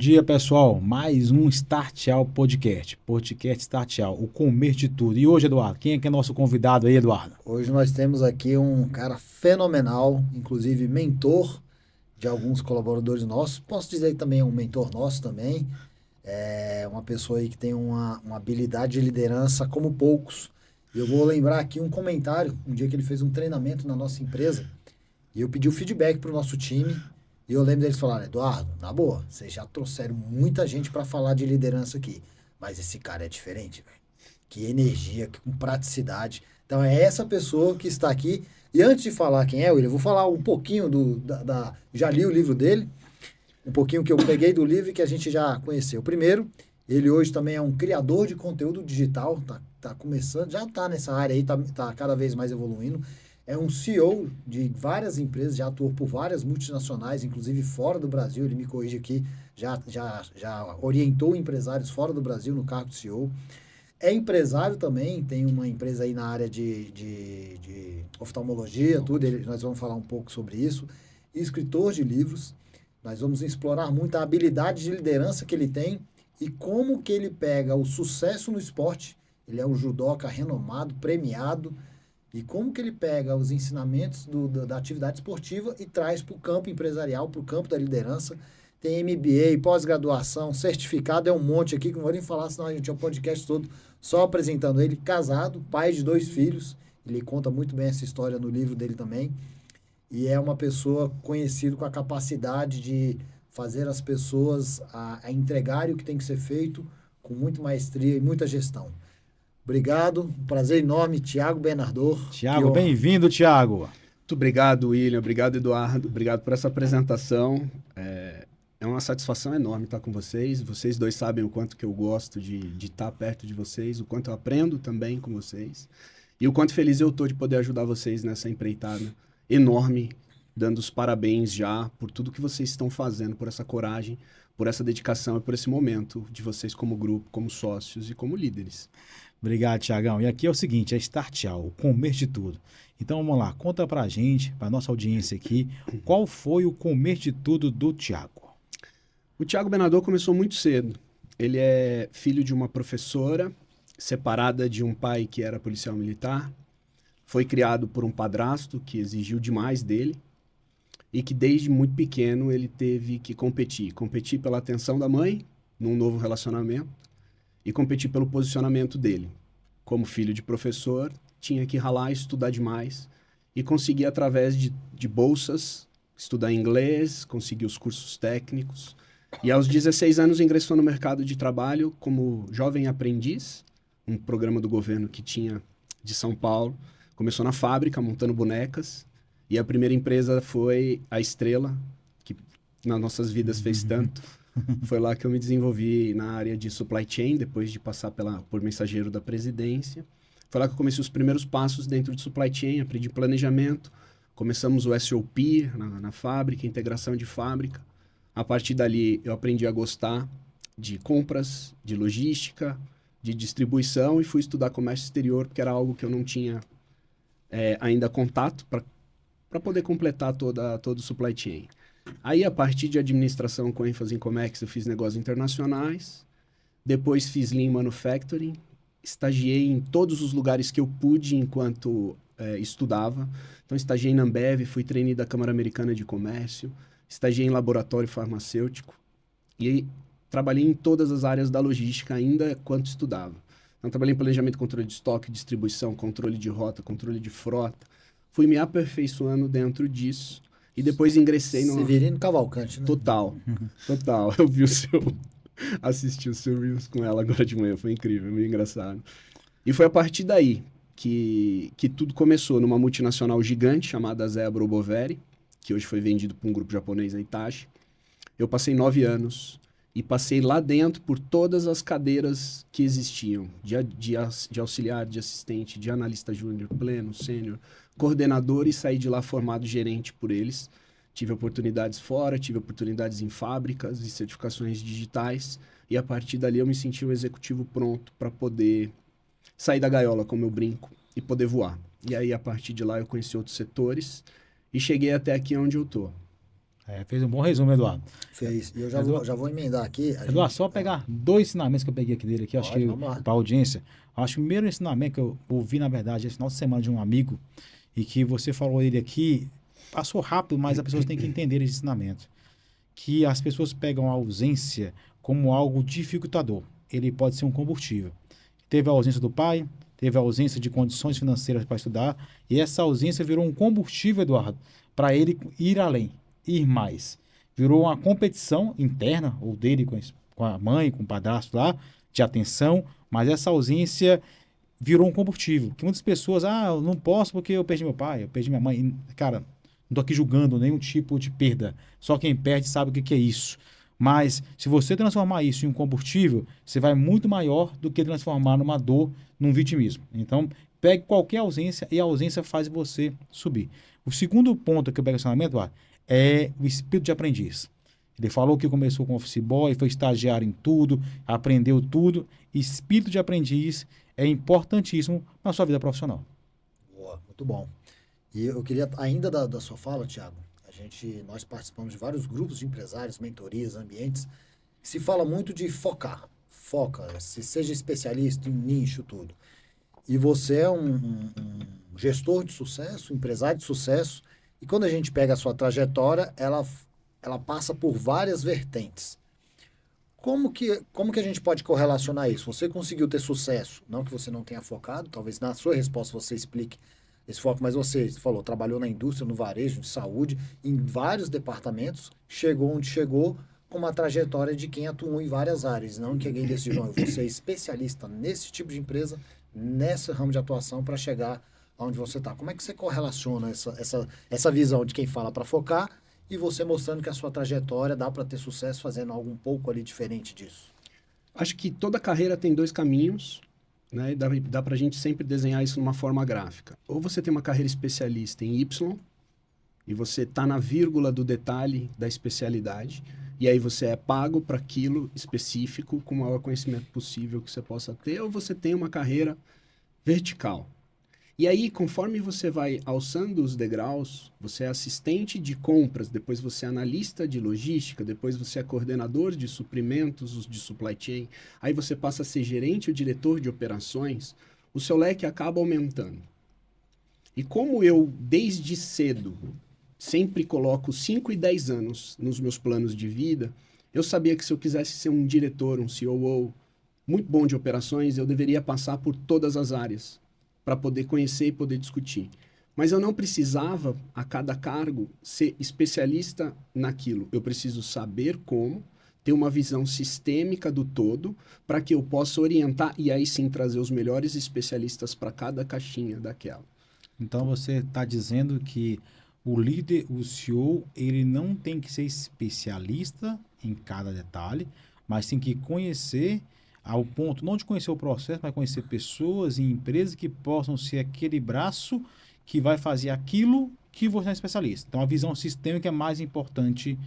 dia, pessoal. Mais um Startial Podcast. Podcast Startial, o comer de tudo. E hoje, Eduardo, quem é que é nosso convidado aí, Eduardo? Hoje nós temos aqui um cara fenomenal, inclusive mentor de alguns colaboradores nossos. Posso dizer que também é um mentor nosso também. É uma pessoa aí que tem uma habilidade de liderança como poucos. E eu vou lembrar aqui um comentário, um dia que ele fez um treinamento na nossa empresa, e eu pedi o feedback para o nosso time, e eu lembro deles falarem, Eduardo, na boa, vocês já trouxeram muita gente para falar de liderança aqui, mas esse cara é diferente, velho. Que energia, que com praticidade. Então é essa pessoa que está aqui. E antes de falar quem é, William, eu vou falar um pouquinho já li o livro dele, um pouquinho que eu peguei do livro e que a gente já conheceu. Primeiro, ele hoje também é um criador de conteúdo digital, tá começando, já tá nessa área aí, tá cada vez mais evoluindo. É um CEO de várias empresas, já atuou por várias multinacionais, inclusive fora do Brasil, ele me corrige aqui, já orientou empresários fora do Brasil no cargo de CEO. É empresário também, tem uma empresa aí na área de oftalmologia, tudo, nós vamos falar um pouco sobre isso. Escritor de livros, nós vamos explorar muito a habilidade de liderança que ele tem e como que ele pega o sucesso no esporte, ele é um judoca renomado, premiado, e como que ele pega os ensinamentos da atividade esportiva e traz para o campo empresarial, para o campo da liderança. Tem MBA, pós-graduação, certificado, é um monte aqui que não vou nem falar, senão a gente tinha um podcast todo só apresentando ele. Casado, pai de 2 filhos, ele conta muito bem essa história no livro dele também. E é uma pessoa conhecida com a capacidade de fazer as pessoas a entregarem o que tem que ser feito com muita maestria e muita gestão. Obrigado, um prazer enorme, Tiago Bernardor. Que Tiago, honra. bem-vindo, Tiago. Muito obrigado, William. Obrigado, Eduardo. Obrigado por essa apresentação. É uma satisfação enorme estar com vocês. Vocês dois sabem o quanto que eu gosto de estar perto de vocês, o quanto eu aprendo também com vocês e o quanto feliz eu estou de poder ajudar vocês nessa empreitada enorme, dando os parabéns já por tudo que vocês estão fazendo, por essa coragem, por essa dedicação e por esse momento de vocês como grupo, como sócios e como líderes. Obrigado, Tiagão. E aqui é o seguinte, é Startial, o comer de tudo. Então vamos lá, conta pra gente, pra nossa audiência aqui, qual foi o comer de tudo do Tiago? O Tiago Bernardor começou muito cedo. Ele é filho de uma professora, separada de um pai que era policial militar. Foi criado por um padrasto que exigiu demais dele e que desde muito pequeno ele teve que competir. Competir pela atenção da mãe num novo relacionamento e competir pelo posicionamento dele. Como filho de professor, tinha que ralar, estudar demais e conseguir através de bolsas, estudar inglês, conseguir os cursos técnicos. E aos 16 anos ingressou no mercado de trabalho como jovem aprendiz, um programa do governo que tinha de São Paulo. Começou na fábrica, montando bonecas, e a primeira empresa foi a Estrela, que nas nossas vidas fez tanto. Foi lá que eu me desenvolvi na área de supply chain, depois de passar por mensageiro da presidência. Foi lá que eu comecei os primeiros passos dentro de supply chain, aprendi planejamento, começamos o SOP na fábrica, integração de fábrica. A partir dali eu aprendi a gostar de compras, de logística, de distribuição e fui estudar comércio exterior, porque era algo que eu não tinha ainda contato para poder completar todo o supply chain. Aí, a partir de administração com ênfase em Comex, eu fiz negócios internacionais. Depois fiz Lean Manufacturing. Estagiei em todos os lugares que eu pude enquanto estudava. Então, estagiei na Ambev, fui trainee da Câmara Americana de Comércio. Estagiei em laboratório farmacêutico. E aí, trabalhei em todas as áreas da logística ainda enquanto estudava. Então, trabalhei em planejamento, controle de estoque, distribuição, controle de rota, controle de frota. Fui me aperfeiçoando dentro disso. E depois ingressei no... Severino Cavalcante, né? Total. Eu vi assisti o seu Reels com ela agora de manhã. Foi incrível, meio engraçado. E foi a partir daí que tudo começou numa multinacional gigante chamada Zebra Boveri, que hoje foi vendido para um grupo japonês, a Hitachi. Eu passei 9 anos e passei lá dentro por todas as cadeiras que existiam, de auxiliar, de assistente, de analista júnior, pleno, sênior, coordenador, e saí de lá formado gerente por eles. Tive oportunidades fora, tive oportunidades em fábricas e certificações digitais, e a partir dali eu me senti um executivo pronto para poder sair da gaiola, como eu brinco, e poder voar. E aí, a partir de lá, eu conheci outros setores e cheguei até aqui onde eu tô. Fez um bom resumo, Eduardo. Fez. E eu Eduardo, já vou emendar aqui. Eduardo, só pegar 2 ensinamentos que eu peguei aqui dele, aqui, acho Pode, que vamos lá. para a audiência. Acho que o primeiro ensinamento que eu ouvi, na verdade, esse final de semana de um amigo, e que você falou ele aqui, passou rápido, mas as pessoas têm que entender esse ensinamento. Que as pessoas pegam a ausência como algo dificultador. Ele pode ser um combustível. Teve a ausência do pai, teve a ausência de condições financeiras para estudar, e essa ausência virou um combustível, Eduardo, para ele ir além, ir mais. Virou uma competição interna, ou dele com a mãe, com o padrasto lá, de atenção, mas essa ausência virou um combustível. Que muitas pessoas, eu não posso porque eu perdi meu pai, eu perdi minha mãe. E, cara, não estou aqui julgando nenhum tipo de perda. Só quem perde sabe o que é isso. Mas se você transformar isso em um combustível, você vai muito maior do que transformar numa dor, num vitimismo. Então, pegue qualquer ausência e a ausência faz você subir. O segundo ponto que eu pego esse ensinamento é o espírito de aprendiz. Ele falou que começou com office boy, foi estagiário em tudo, aprendeu tudo. Espírito de aprendiz é importantíssimo na sua vida profissional. Boa, muito bom. E eu queria, ainda da sua fala, Thiago, nós participamos de vários grupos de empresários, mentorias, ambientes, que se fala muito de focar. Foca, seja especialista em nicho, tudo. E você é um gestor de sucesso, empresário de sucesso, e quando a gente pega a sua trajetória, ela passa por várias vertentes. Como que a gente pode correlacionar isso? Você conseguiu ter sucesso, não que você não tenha focado, talvez na sua resposta você explique esse foco, mas você falou, trabalhou na indústria, no varejo, de saúde, em vários departamentos, chegou onde chegou com uma trajetória de quem atuou em várias áreas, não que alguém decidiu, eu vou ser especialista nesse tipo de empresa, nesse ramo de atuação para chegar aonde você está. Como é que você correlaciona essa visão de quem fala para focar e você mostrando que a sua trajetória dá para ter sucesso fazendo algo um pouco ali diferente disso? Acho que toda carreira tem 2 caminhos, né? E dá para a gente sempre desenhar isso numa forma gráfica. Ou você tem uma carreira especialista em Y, e você está na vírgula do detalhe da especialidade, e aí você é pago para aquilo específico com o maior conhecimento possível que você possa ter, ou você tem uma carreira vertical. E aí, conforme você vai alçando os degraus, você é assistente de compras, depois você é analista de logística, depois você é coordenador de suprimentos, de supply chain, aí você passa a ser gerente ou diretor de operações, o seu leque acaba aumentando. E como eu, desde cedo, sempre coloco 5 e 10 anos nos meus planos de vida, eu sabia que se eu quisesse ser um diretor, um COO, muito bom de operações, eu deveria passar por todas as áreas, para poder conhecer e poder discutir. Mas eu não precisava, a cada cargo, ser especialista naquilo. Eu preciso saber como, ter uma visão sistêmica do todo, para que eu possa orientar e aí sim trazer os melhores especialistas para cada caixinha daquela. Então você está dizendo que o líder, o CEO, ele não tem que ser especialista em cada detalhe, mas tem que conhecer ao ponto não de conhecer o processo, mas conhecer pessoas e empresas que possam ser aquele braço que vai fazer aquilo que você é especialista. Então, a visão sistêmica é mais importante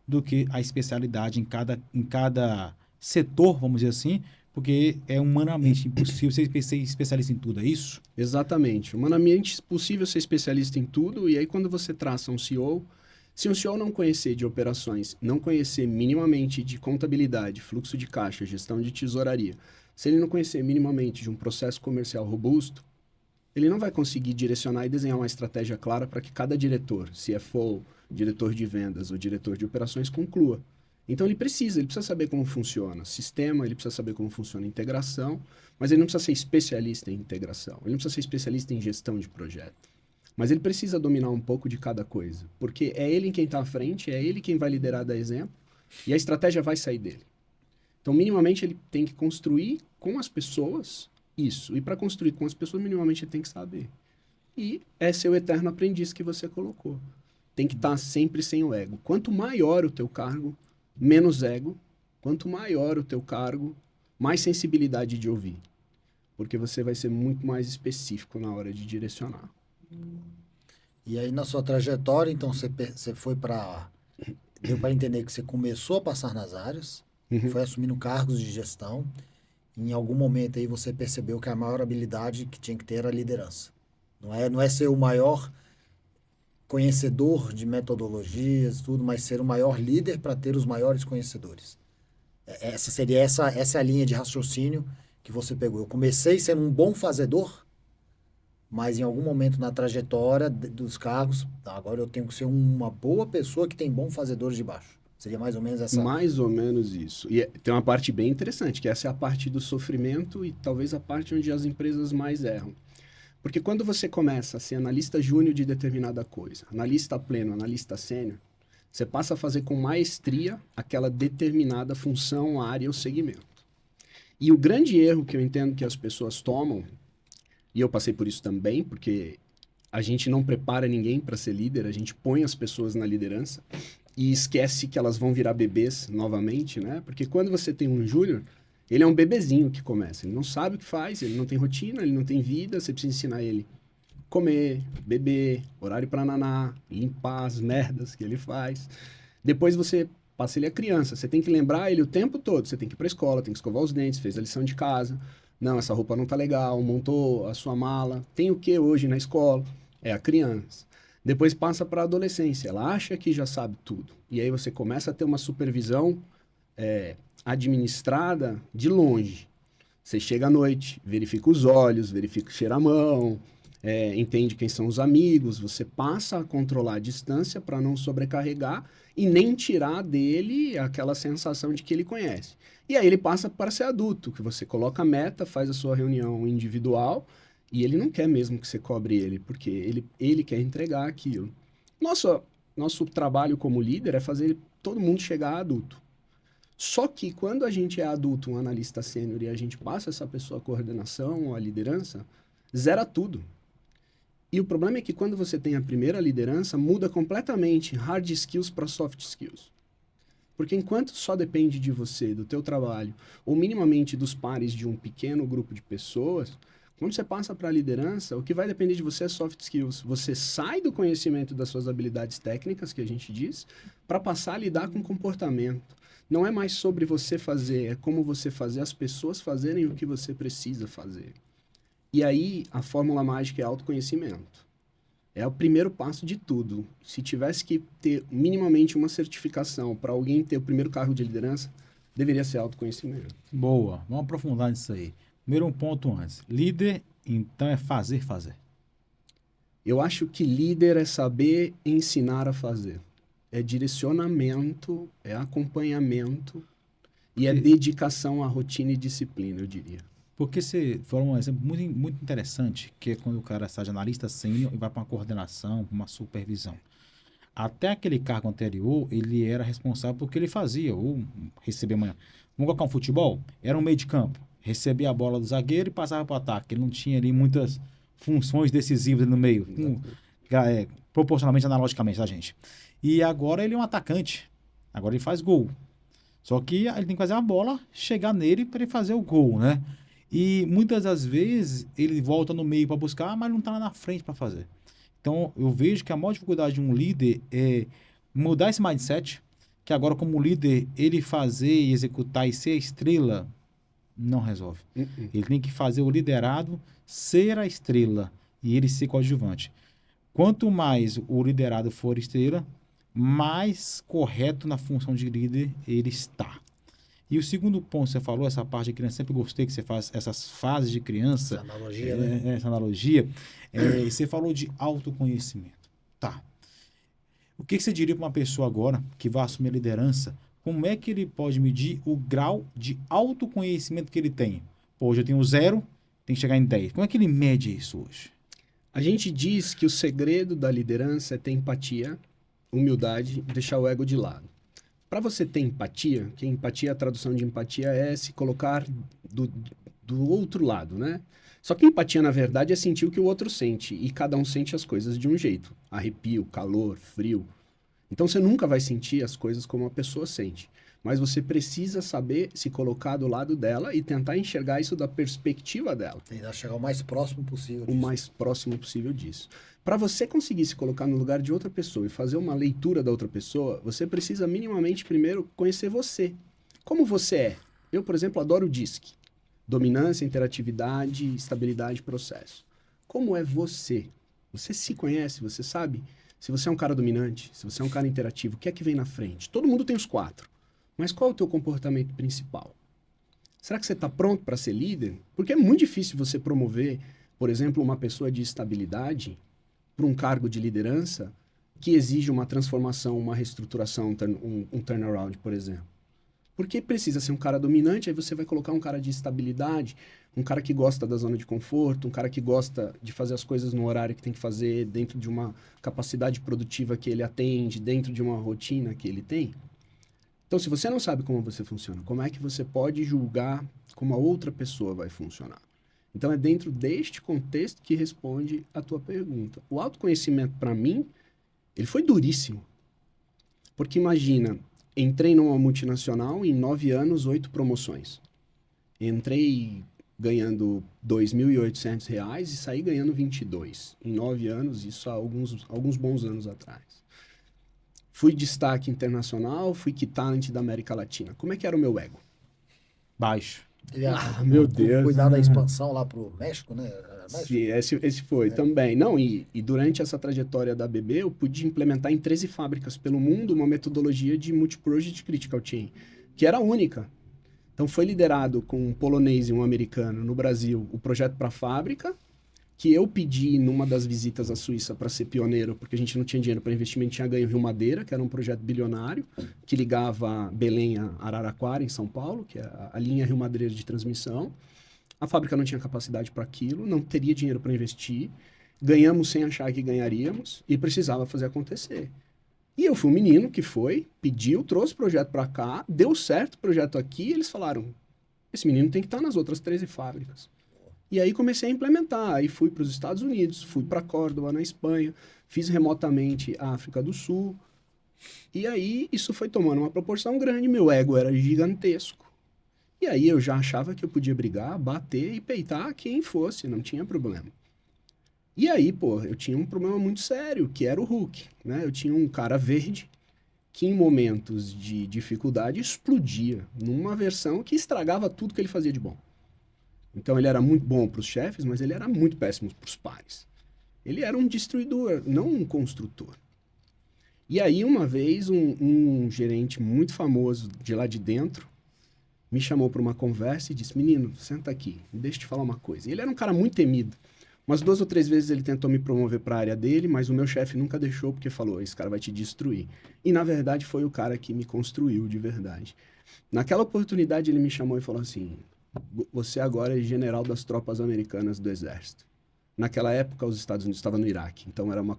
do que a especialidade em cada setor, vamos dizer assim, porque é humanamente impossível ser especialista em tudo, é isso? Exatamente. Humanamente possível ser especialista em tudo, e aí quando você traça um CEO, se um CEO não conhecer de operações, não conhecer minimamente de contabilidade, fluxo de caixa, gestão de tesouraria, se ele não conhecer minimamente de um processo comercial robusto, ele não vai conseguir direcionar e desenhar uma estratégia clara para que cada diretor, CFO, diretor de vendas ou diretor de operações, conclua. Então ele precisa saber como funciona sistema, ele precisa saber como funciona a integração, mas ele não precisa ser especialista em integração, ele não precisa ser especialista em gestão de projeto. Mas ele precisa dominar um pouco de cada coisa, porque é ele quem está à frente, é ele quem vai liderar, dar exemplo, e a estratégia vai sair dele. Então, minimamente, ele tem que construir com as pessoas isso. E para construir com as pessoas, minimamente, ele tem que saber. E é seu eterno aprendiz que você colocou. Tem que estar sempre sem o ego. Quanto maior o teu cargo, menos ego. Quanto maior o teu cargo, mais sensibilidade de ouvir. Porque você vai ser muito mais específico na hora de direcionar. E aí, na sua trajetória, então, você foi para... Deu para entender que você começou a passar nas áreas, foi assumindo cargos de gestão. Em algum momento aí você percebeu que a maior habilidade que tinha que ter era a liderança. Não é ser o maior conhecedor de metodologias, tudo, mas ser o maior líder para ter os maiores conhecedores. Essa é a linha de raciocínio que você pegou. Eu comecei sendo um bom fazedor, mas em algum momento na trajetória dos cargos, agora eu tenho que ser uma boa pessoa que tem bons fazedores de baixo. Seria mais ou menos essa... Mais ou menos isso. E tem uma parte bem interessante, que essa é a parte do sofrimento e talvez a parte onde as empresas mais erram. Porque quando você começa a ser analista júnior de determinada coisa, analista pleno, analista sênior, você passa a fazer com maestria aquela determinada função, área ou segmento. E o grande erro que eu entendo que as pessoas tomam, e eu passei por isso também, porque a gente não prepara ninguém para ser líder, a gente põe as pessoas na liderança e esquece que elas vão virar bebês novamente, né? Porque quando você tem um júnior, ele é um bebezinho que começa, ele não sabe o que faz, ele não tem rotina, ele não tem vida, você precisa ensinar ele comer, beber, horário para naná, limpar as merdas que ele faz. Depois você passa ele a criança, você tem que lembrar ele o tempo todo, você tem que ir para a escola, tem que escovar os dentes, fez a lição de casa, não, essa roupa não tá legal, montou a sua mala, tem o que hoje na escola? É a criança. Depois passa para a adolescência, ela acha que já sabe tudo. E aí você começa a ter uma supervisão administrada de longe. Você chega à noite, verifica os olhos, verifica o cheiro à mão, entende quem são os amigos, você passa a controlar a distância para não sobrecarregar e nem tirar dele aquela sensação de que ele conhece. E aí ele passa para ser adulto, que você coloca a meta, faz a sua reunião individual e ele não quer mesmo que você cobre ele, porque ele quer entregar aquilo. Nosso trabalho como líder é fazer todo mundo chegar a adulto. Só que quando a gente é adulto, um analista sênior, e a gente passa essa pessoa a coordenação ou a liderança, zera tudo. E o problema é que quando você tem a primeira liderança, muda completamente hard skills para soft skills. Porque enquanto só depende de você, do teu trabalho, ou minimamente dos pares de um pequeno grupo de pessoas, quando você passa para a liderança, o que vai depender de você é soft skills. Você sai do conhecimento das suas habilidades técnicas, que a gente diz, para passar a lidar com comportamento. Não é mais sobre você fazer, é como você fazer as pessoas fazerem o que você precisa fazer. E aí, a fórmula mágica é autoconhecimento. É o primeiro passo de tudo. Se tivesse que ter minimamente uma certificação para alguém ter o primeiro cargo de liderança, deveria ser autoconhecimento. Boa, vamos aprofundar nisso aí. Primeiro um ponto antes. Líder, então, é fazer. Eu acho que líder é saber ensinar a fazer. É direcionamento, é acompanhamento e é dedicação à rotina e disciplina, eu diria. Porque você falou um exemplo muito interessante, que é quando o cara está de analista sênior e vai para uma coordenação, uma supervisão. Até aquele cargo anterior, ele era responsável por que ele fazia, ou recebia amanhã. Vamos colocar um futebol? Era um meio de campo. Recebia a bola do zagueiro e passava para o ataque. Ele não tinha ali muitas funções decisivas no meio, proporcionalmente, analogicamente, tá, gente? E agora ele é um atacante. Agora ele faz gol. Só que ele tem que fazer a bola chegar nele para ele fazer o gol, né? E muitas das vezes ele volta no meio para buscar, mas não está lá na frente para fazer. Então eu vejo que a maior dificuldade de um líder é mudar esse mindset, que agora como líder ele fazer e executar e ser a estrela não resolve. Ele tem que fazer o liderado ser a estrela e ele ser coadjuvante. Quanto mais o liderado for estrela, mais correto na função de líder ele está. E o segundo ponto que você falou, essa parte de criança, sempre gostei que você faz essas fases de criança. Essa analogia, né? Essa analogia. Você falou de autoconhecimento. Tá. O que você diria para uma pessoa agora que vai assumir a liderança? Como é que ele pode medir o grau de autoconhecimento que ele tem? Pô, hoje eu tenho 0, tem que chegar em 10. Como é que ele mede isso hoje? A gente diz que o segredo da liderança é ter empatia, humildade e deixar o ego de lado. Para você ter empatia, que empatia, a tradução de empatia é se colocar do outro lado, né? Só que empatia, na verdade, é sentir o que o outro sente. E cada um sente as coisas de um jeito. Arrepio, calor, frio. Então você nunca vai sentir as coisas como a pessoa sente. Mas você precisa saber se colocar do lado dela e tentar enxergar isso da perspectiva dela. Tentar chegar o mais próximo possível disso. O mais próximo possível disso. Para você conseguir se colocar no lugar de outra pessoa e fazer uma leitura da outra pessoa, você precisa minimamente primeiro conhecer você. Como você é? Eu, por exemplo, adoro o DISC. Dominância, interatividade, estabilidade, processo. Como é você? Você se conhece? Você sabe Se você é um cara dominante, se você é um cara interativo, o que é que vem na frente? Todo mundo tem os 4. Mas qual é o teu comportamento principal? Será que você está pronto para ser líder? Porque é muito difícil você promover, por exemplo, uma pessoa de estabilidade para um cargo de liderança que exige uma transformação, uma reestruturação, um turnaround, por exemplo. Porque precisa ser um cara dominante, aí você vai colocar um cara de estabilidade, um cara que gosta da zona de conforto, um cara que gosta de fazer as coisas no horário que tem que fazer, dentro de uma capacidade produtiva que ele atende, dentro de uma rotina que ele tem. Então, se você não sabe como você funciona, como é que você pode julgar como a outra pessoa vai funcionar? Então, é dentro deste contexto que responde a tua pergunta. O autoconhecimento, para mim, ele foi duríssimo. Porque imagina, entrei numa multinacional, em 9 anos, 8 promoções. Entrei ganhando R$ 2.800 e saí ganhando 22. Em 9 anos, isso há alguns bons anos atrás. Fui destaque internacional, fui key talent da América Latina. Como é que era o meu ego? Baixo. Meu Deus. Cuidar da expansão lá pro México, né? Sim, esse foi também. Não, e durante essa trajetória da BB, eu pude implementar em 13 fábricas pelo mundo uma metodologia de Multi-Project Critical Team, que era única. Então, foi liderado com um polonês e um americano no Brasil o projeto para a fábrica, que eu pedi numa das visitas à Suíça para ser pioneiro, porque a gente não tinha dinheiro para investimento, tinha ganho Rio Madeira, que era um projeto bilionário, que ligava Belém a Araraquara, em São Paulo, que é a linha Rio Madeira de transmissão. A fábrica não tinha capacidade para aquilo, não teria dinheiro para investir, ganhamos sem achar que ganharíamos e precisava fazer acontecer. E eu fui um menino que foi, pediu, trouxe o projeto para cá, deu certo o projeto aqui, e eles falaram, esse menino tem que estar nas outras 13 fábricas. E aí comecei a implementar, aí fui para os Estados Unidos, fui para Córdoba, na Espanha, fiz remotamente a África do Sul, e aí isso foi tomando uma proporção grande, meu ego era gigantesco. E aí eu já achava que eu podia brigar, bater e peitar quem fosse, não tinha problema. E aí, pô, eu tinha um problema muito sério, que era o Hulk, né? Eu tinha um cara verde que em momentos de dificuldade explodia, numa versão que estragava tudo que ele fazia de bom. Então ele era muito bom para os chefes, mas ele era muito péssimo para os pares. Ele era um destruidor, não um construtor. E aí uma vez um gerente muito famoso de lá de dentro me chamou para uma conversa e disse, menino, senta aqui, deixa eu te falar uma coisa. E ele era um cara muito temido. Umas 2 ou 3 vezes ele tentou me promover para a área dele, mas o meu chefe nunca deixou porque falou, esse cara vai te destruir. E na verdade foi o cara que me construiu de verdade. Naquela oportunidade ele me chamou e falou assim, você agora é general das tropas americanas do exército. Naquela época os Estados Unidos estavam no Iraque, então era uma...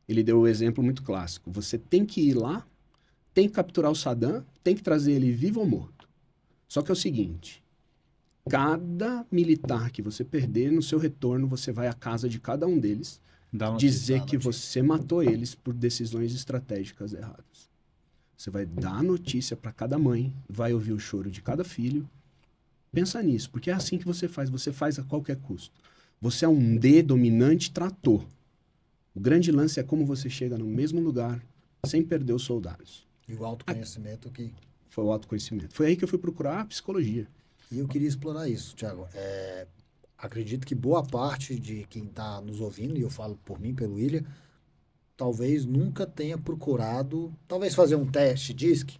Ele deu o exemplo muito clássico, você tem que ir lá, tem que capturar o Saddam, tem que trazer ele vivo ou morto. Só que é o seguinte, cada militar que você perder, no seu retorno, você vai à casa de cada um deles dizer que você matou eles por decisões estratégicas erradas. Você vai dar a notícia para cada mãe, vai ouvir o choro de cada filho. Pensa nisso, porque é assim que você faz a qualquer custo. Você é um D dominante trator. O grande lance é como você chega no mesmo lugar sem perder os soldados. E o autoconhecimento que... Foi o autoconhecimento. Foi aí que eu fui procurar a psicologia. E eu queria explorar isso, Thiago. Acredito que boa parte de quem está nos ouvindo, e eu falo por mim, pelo William, talvez nunca tenha procurado, talvez fazer um teste DISC,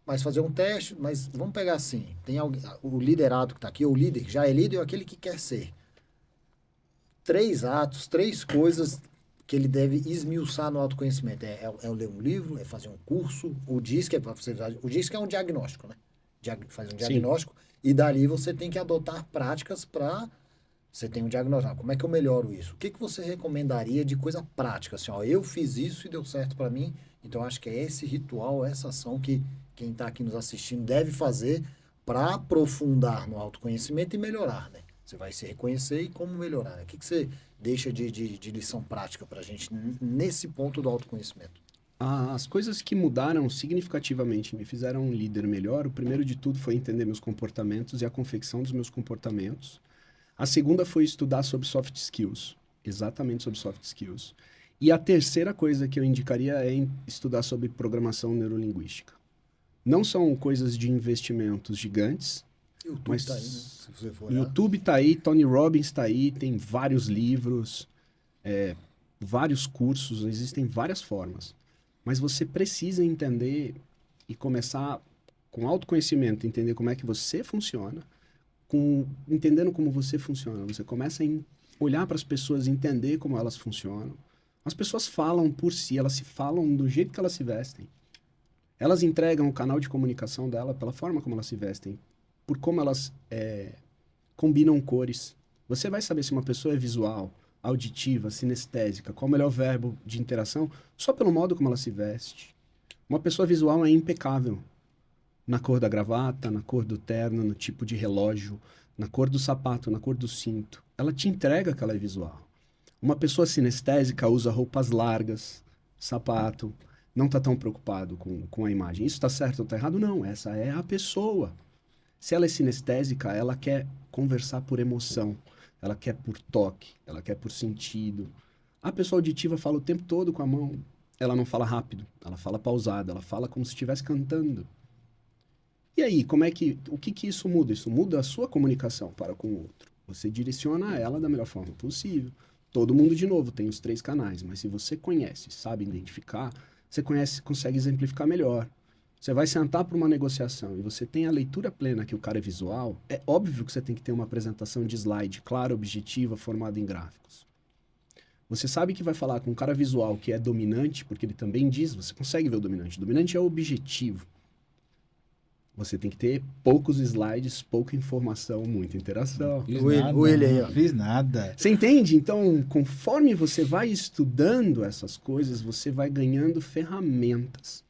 mas fazer um teste, mas vamos pegar assim, tem alguém, o liderado que está aqui, ou o líder que já é líder, ou aquele que quer ser. 3 atos, 3 coisas que ele deve esmiuçar no autoconhecimento. É ler um livro, é fazer um curso, o DISC é um diagnóstico, né? Faz um diagnóstico. Sim. E dali você tem que adotar práticas para... Você tem um diagnóstico. Como é que eu melhoro isso? O que você recomendaria de coisa prática? Assim, ó, eu fiz isso e deu certo para mim, então acho que é esse ritual, essa ação que quem está aqui nos assistindo deve fazer para aprofundar no autoconhecimento e melhorar, né? Você vai se reconhecer e como melhorar, né? O que você deixa de lição prática para a gente nesse ponto do autoconhecimento? As coisas que mudaram significativamente, me fizeram um líder melhor, o primeiro de tudo foi entender meus comportamentos e a confecção dos meus comportamentos. A segunda foi estudar sobre soft skills, exatamente sobre soft skills. E a terceira coisa que eu indicaria é estudar sobre programação neurolinguística. Não são coisas de investimentos gigantes, YouTube mas tá aí, né? Se você for olhar. YouTube está aí, Tony Robbins está aí, tem vários livros. vários cursos, existem várias formas. Mas você precisa entender e começar com autoconhecimento, entender como é que você funciona, entendendo como você funciona. Você começa a olhar para as pessoas e entender como elas funcionam. As pessoas falam por si, elas se falam do jeito que elas se vestem. Elas entregam o canal de comunicação dela pela forma como elas se vestem, por como elas combinam cores. Você vai saber se uma pessoa é visual, auditiva, sinestésica, qual o melhor verbo de interação, só pelo modo como ela se veste. Uma pessoa visual é impecável na cor da gravata, na cor do terno, no tipo de relógio, na cor do sapato, na cor do cinto. Ela te entrega que ela é visual. Uma pessoa sinestésica usa roupas largas, sapato, não está tão preocupado com a imagem. Isso está certo ou está errado? Não, essa é a pessoa. Se ela é sinestésica, ela quer conversar por emoção, ela quer por toque, ela quer por sentido. A pessoa auditiva fala o tempo todo com a mão. Ela não fala rápido, ela fala pausada, ela fala como se estivesse cantando. E aí, o que isso muda? Isso muda a sua comunicação para com o outro. Você direciona ela da melhor forma possível. Todo mundo, de novo, tem os 3 canais, mas se você conhece, sabe identificar, você consegue exemplificar melhor. Você vai sentar para uma negociação e você tem a leitura plena que o cara é visual, é óbvio que você tem que ter uma apresentação de slide clara, objetiva, formada em gráficos. Você sabe que vai falar com um cara visual que é dominante, porque ele também diz, você consegue ver o dominante. O dominante é objetivo. Você tem que ter poucos slides, pouca informação, muita interação. Fiz nada. Você entende? Então, conforme você vai estudando essas coisas, você vai ganhando ferramentas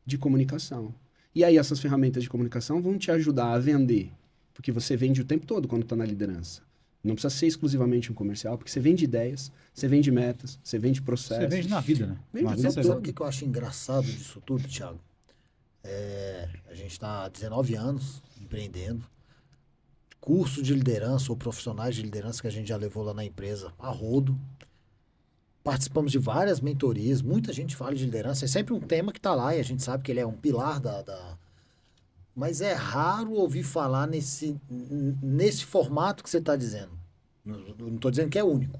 de comunicação. E aí essas ferramentas de comunicação vão te ajudar a vender. Porque você vende o tempo todo quando está na liderança. Não precisa ser exclusivamente um comercial, porque você vende ideias, você vende metas, você vende processos. Você vende na vida, né? Vende Na o vida tempo você todo. Sabe o que eu acho engraçado disso tudo, Thiago? A gente está há 19 anos empreendendo. Curso de liderança ou profissionais de liderança que a gente já levou lá na empresa a rodo. Participamos de várias mentorias. Muita gente fala de liderança. É sempre um tema que está lá e a gente sabe que ele é um pilar Mas é raro ouvir falar nesse formato que você está dizendo. Não estou dizendo que é único.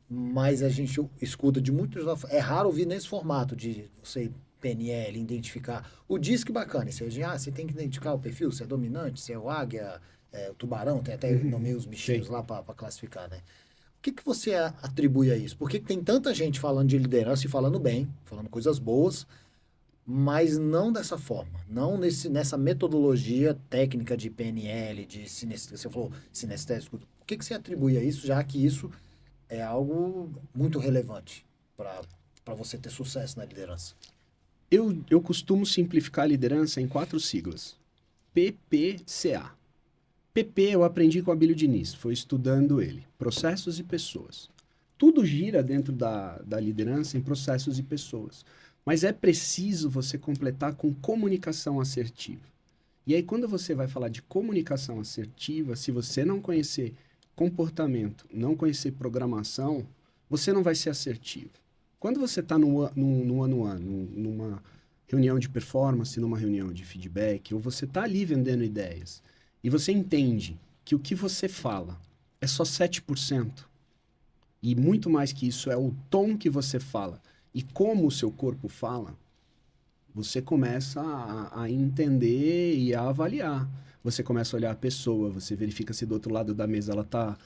Mas a gente escuta de muitos... É raro ouvir nesse formato de você... PNL, identificar. O DISC bacana. Você tem que identificar o perfil, se é dominante, se é o águia, o tubarão, tem até nomeei os bichinhos lá para classificar, né? O que você atribui a isso? Por que tem tanta gente falando de liderança e falando bem, falando coisas boas, mas não dessa forma, não nessa metodologia técnica de PNL, de sinestésico, você falou sinestésico. O que você atribui a isso, já que isso é algo muito relevante para você ter sucesso na liderança? Eu costumo simplificar a liderança em 4 siglas. PPCA. PP eu aprendi com o Abílio Diniz, foi estudando ele. Processos e pessoas. Tudo gira dentro da liderança em processos e pessoas. Mas é preciso você completar com comunicação assertiva. E aí, quando você vai falar de comunicação assertiva, se você não conhecer comportamento, não conhecer programação, você não vai ser assertivo. Quando você está no one-on-one, numa reunião de performance, numa reunião de feedback, ou você está ali vendendo ideias, e você entende que o que você fala é só 7%, e muito mais que isso é o tom que você fala e como o seu corpo fala, você começa a entender e a avaliar. Você começa a olhar a pessoa, você verifica se do outro lado da mesa ela está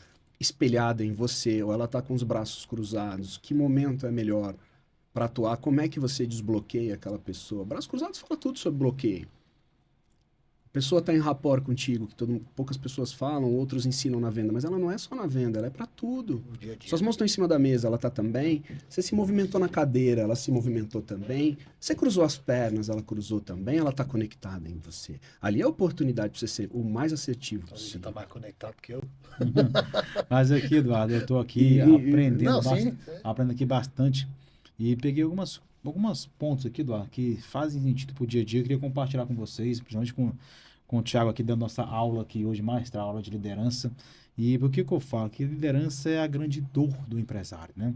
espelhada em você, ou ela está com os braços cruzados, que momento é melhor para atuar, como é que você desbloqueia aquela pessoa. Braços cruzados fala tudo sobre bloqueio. A pessoa está em rapport contigo, que poucas pessoas falam, outros ensinam na venda, mas ela não é só na venda, ela é para tudo. Dia a dia. Suas mãos estão em cima da mesa, ela está também. Você se movimentou na cadeira, ela se movimentou também. Você cruzou as pernas, ela cruzou também, ela está conectada em você. Ali é a oportunidade para você ser o mais assertivo Você possível. está mais conectado que eu. Mas aqui, Eduardo, eu estou aqui aprendendo, Não, sim. aprendendo aqui bastante e peguei alguns pontos aqui, Eduardo, que fazem sentido para o dia a dia. Eu queria compartilhar com vocês, principalmente com o Thiago aqui, dando nossa aula aqui hoje, a aula de liderança. E por que eu falo? Que liderança é a grande dor do empresário, né?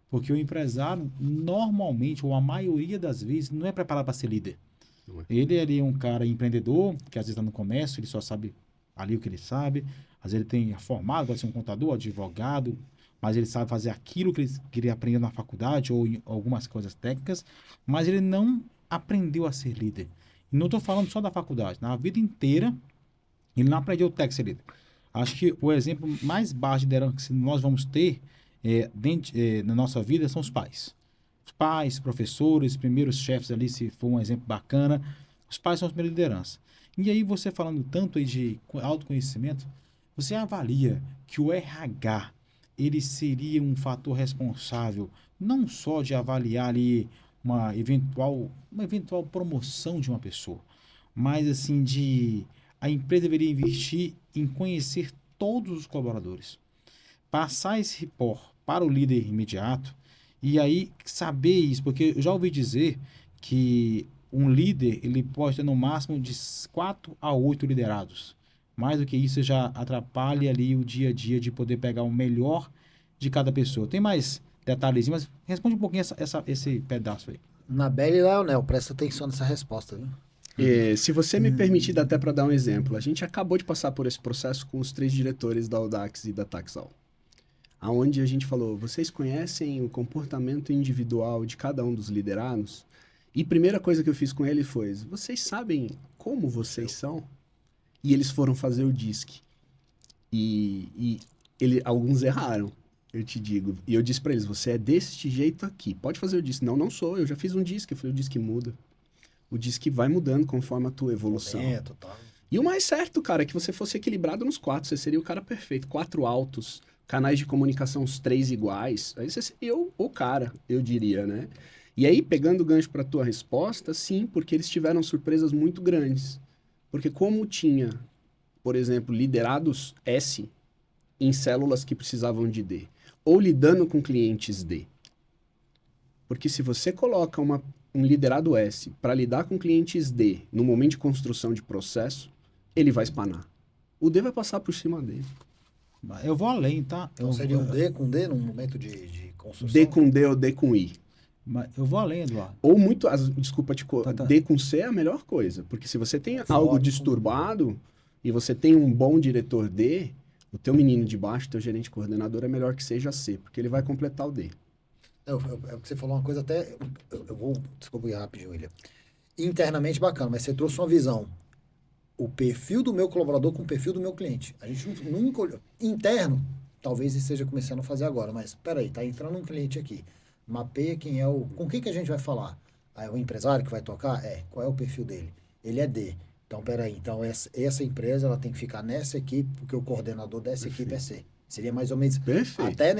Porque o empresário, normalmente, ou a maioria das vezes, não é preparado para ser líder. Não é. Ele é ali um cara empreendedor, que às vezes está no comércio, ele só sabe ali o que ele sabe. Às vezes ele tem formado, pode ser um contador, advogado, mas ele sabe fazer aquilo que ele aprendeu na faculdade ou em algumas coisas técnicas, mas ele não aprendeu a ser líder. E não estou falando só da faculdade, na vida inteira ele não aprendeu o técnico a ser líder. Acho que o exemplo mais baixo de liderança que nós vamos ter na nossa vida são os pais. Os pais, professores, primeiros chefes ali, se for um exemplo bacana, os pais são as primeiras lideranças. E aí você falando tanto aí de autoconhecimento, você avalia que o RH, ele seria um fator responsável não só de avaliar ali uma eventual promoção de uma pessoa, mas assim a empresa deveria investir em conhecer todos os colaboradores, passar esse report para o líder imediato e aí saber isso, porque eu já ouvi dizer que um líder ele pode ter no máximo de 4 a 8 liderados. Mais do que isso já atrapalha ali o dia a dia de poder pegar o melhor de cada pessoa. Tem mais detalhes, mas responde um pouquinho esse pedaço aí. Nabele e Leonel, presta atenção nessa resposta, viu? Se você me permitir, dá até para dar um exemplo. A gente acabou de passar por esse processo com os 3 diretores da Audax e da Taxal, aonde a gente falou, vocês conhecem o comportamento individual de cada um dos liderados? E a primeira coisa que eu fiz com ele foi, vocês sabem como vocês são? E eles foram fazer o DISC. Alguns erraram, eu te digo. E eu disse para eles, você é desse jeito aqui, pode fazer o DISC. Não, não sou, eu já fiz um DISC. Eu falei, o DISC muda. O DISC vai mudando conforme a tua evolução. Tá. E o mais certo, cara, é que você fosse equilibrado nos 4. Você seria o cara perfeito. 4 altos, canais de comunicação os 3 iguais. Aí você seria o cara, eu diria, né? E aí, pegando o gancho para tua resposta, sim, porque eles tiveram surpresas muito grandes. Porque como tinha, por exemplo, liderados S em células que precisavam de D, ou lidando com clientes D. Porque se você coloca um liderado S para lidar com clientes D no momento de construção de processo, ele vai espanar. O D vai passar por cima dele. Eu vou além, tá? Então seria um D com D num momento de construção? D com D ou D com I. Mas eu vou além, Eduardo. Ou muito, desculpa Tá. D com C é a melhor coisa. Porque se você tem Forte, algo disturbado e você tem um bom diretor D, o teu menino de baixo, teu gerente coordenador é melhor que seja C, porque ele vai completar o D. É porque você falou uma coisa até... Eu vou... Desculpa ir rapidinho, William. Internamente bacana, mas você trouxe uma visão. O perfil do meu colaborador com o perfil do meu cliente. A gente nunca olhou. Interno, talvez esteja começando a fazer agora, mas peraí, tá entrando um cliente aqui. Mapeia quem é o... Com quem que a gente vai falar? É o empresário que vai tocar? Qual é o perfil dele? Ele é D. Então, peraí. Então, essa empresa ela tem que ficar nessa equipe, porque o coordenador dessa equipe é C. Seria mais ou menos... Perfeito. Até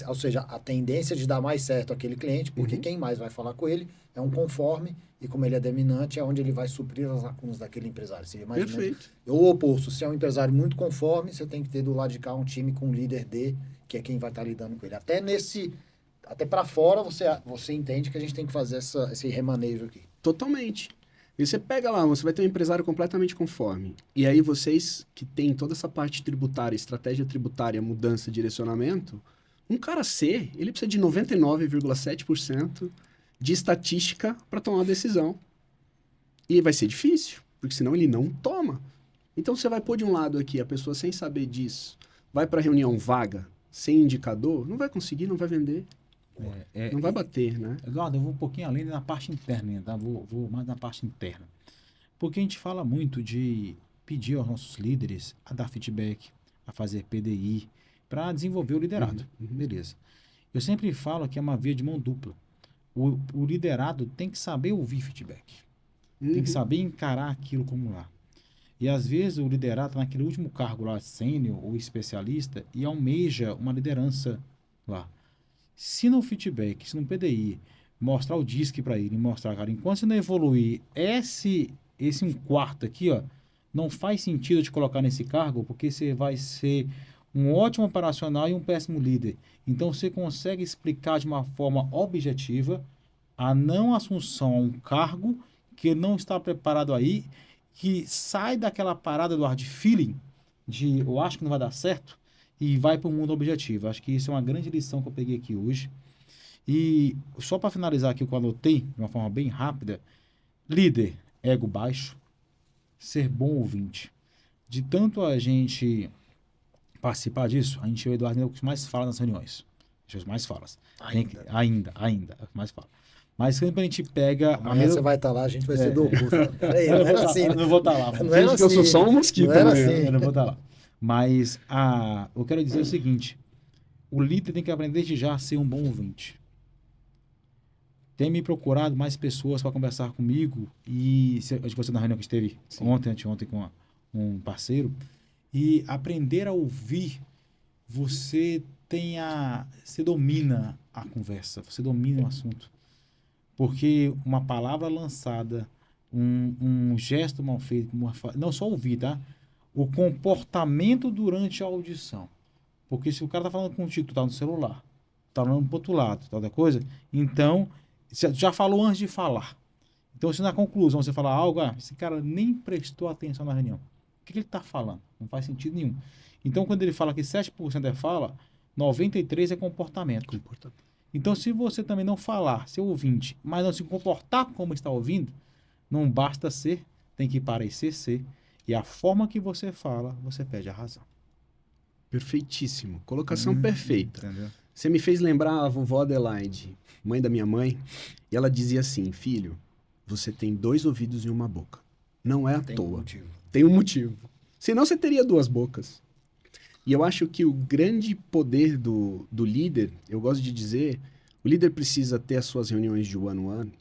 ou seja, a tendência de dar mais certo aquele cliente, porque quem mais vai falar com ele é um conforme, e como ele é dominante, é onde ele vai suprir as lacunas daquele empresário. Seria mais ou menos... Ou o oposto, se é um empresário muito conforme, você tem que ter do lado de cá um time com um líder D, que é quem vai estar lidando com ele. Até para fora, você entende que a gente tem que fazer esse remanejo aqui. Totalmente. E você pega lá, você vai ter um empresário completamente conforme. E aí vocês que têm toda essa parte tributária, estratégia tributária, mudança, direcionamento, um cara C, ele precisa de 99,7% de estatística para tomar uma decisão. E vai ser difícil, porque senão ele não toma. Então você vai pôr de um lado aqui a pessoa sem saber disso, vai para reunião vaga, sem indicador, não vai conseguir, não vai vender. Não vai bater, né? Eduardo, eu vou um pouquinho além na parte interna, tá? Vou mais na parte interna. Porque a gente fala muito de pedir aos nossos líderes a dar feedback, a fazer PDI, para desenvolver o liderado. Beleza. Eu sempre falo que é uma via de mão dupla. O liderado tem que saber ouvir feedback. Tem que saber encarar aquilo como lá. E às vezes o liderado está naquele último cargo lá, sênior ou especialista, e almeja uma liderança lá. Se no feedback, se no PDI, mostrar o DISC para ele, mostrar, cara, enquanto você não evoluir esse um quarto aqui, ó, não faz sentido te colocar nesse cargo, porque você vai ser um ótimo operacional e um péssimo líder. Então, você consegue explicar de uma forma objetiva a não assunção a um cargo que não está preparado aí, que sai daquela parada do hard feeling, de eu acho que não vai dar certo, e vai para o mundo objetivo. Acho que isso é uma grande lição que eu peguei aqui hoje. E só para finalizar aqui o que eu anotei, de uma forma bem rápida, líder, ego baixo, ser bom ouvinte. De tanto a gente participar disso, a gente, o Eduardo é o que mais fala nas reuniões. Os mais falas. Ainda, é o que mais fala. Mas quando a gente pega... Amanhã você vai estar lá, a gente vai ser do oposto. Peraí, não era assim, né? Eu não vou estar lá. Não era Gente, que eu sou assim, só um mosquito, não era né? assim. Eu não vou estar lá. Mas eu quero dizer o seguinte: o líder tem que aprender desde já a ser um bom ouvinte. Tem me procurado mais pessoas para conversar comigo, e acho que você na reunião que esteve anteontem com um parceiro, e aprender a ouvir, você domina a conversa, você domina o assunto. Porque uma palavra lançada, um gesto mal feito, não só ouvir, tá? O comportamento durante a audição. Porque se o cara tá falando contigo, tu tá no celular, tá falando pro outro lado, tal da coisa, então, você já falou antes de falar. Então, se na conclusão você falar algo, esse cara nem prestou atenção na reunião. O que ele tá falando? Não faz sentido nenhum. Então, quando ele fala que 7% é fala, 93% é comportamento. Então, se você também não falar, seu ouvinte, mas não se comportar como está ouvindo, não basta ser, tem que parecer ser. E a forma que você fala, você perde a razão. Perfeitíssimo. Colocação perfeita. Entendeu? Você me fez lembrar a vovó Adelaide, mãe da minha mãe, e ela dizia assim: filho, você tem 2 ouvidos e uma boca. Não é à toa. Tem um motivo. Senão você teria 2 bocas. E eu acho que o grande poder do líder, eu gosto de dizer, o líder precisa ter as suas reuniões de one-on-one,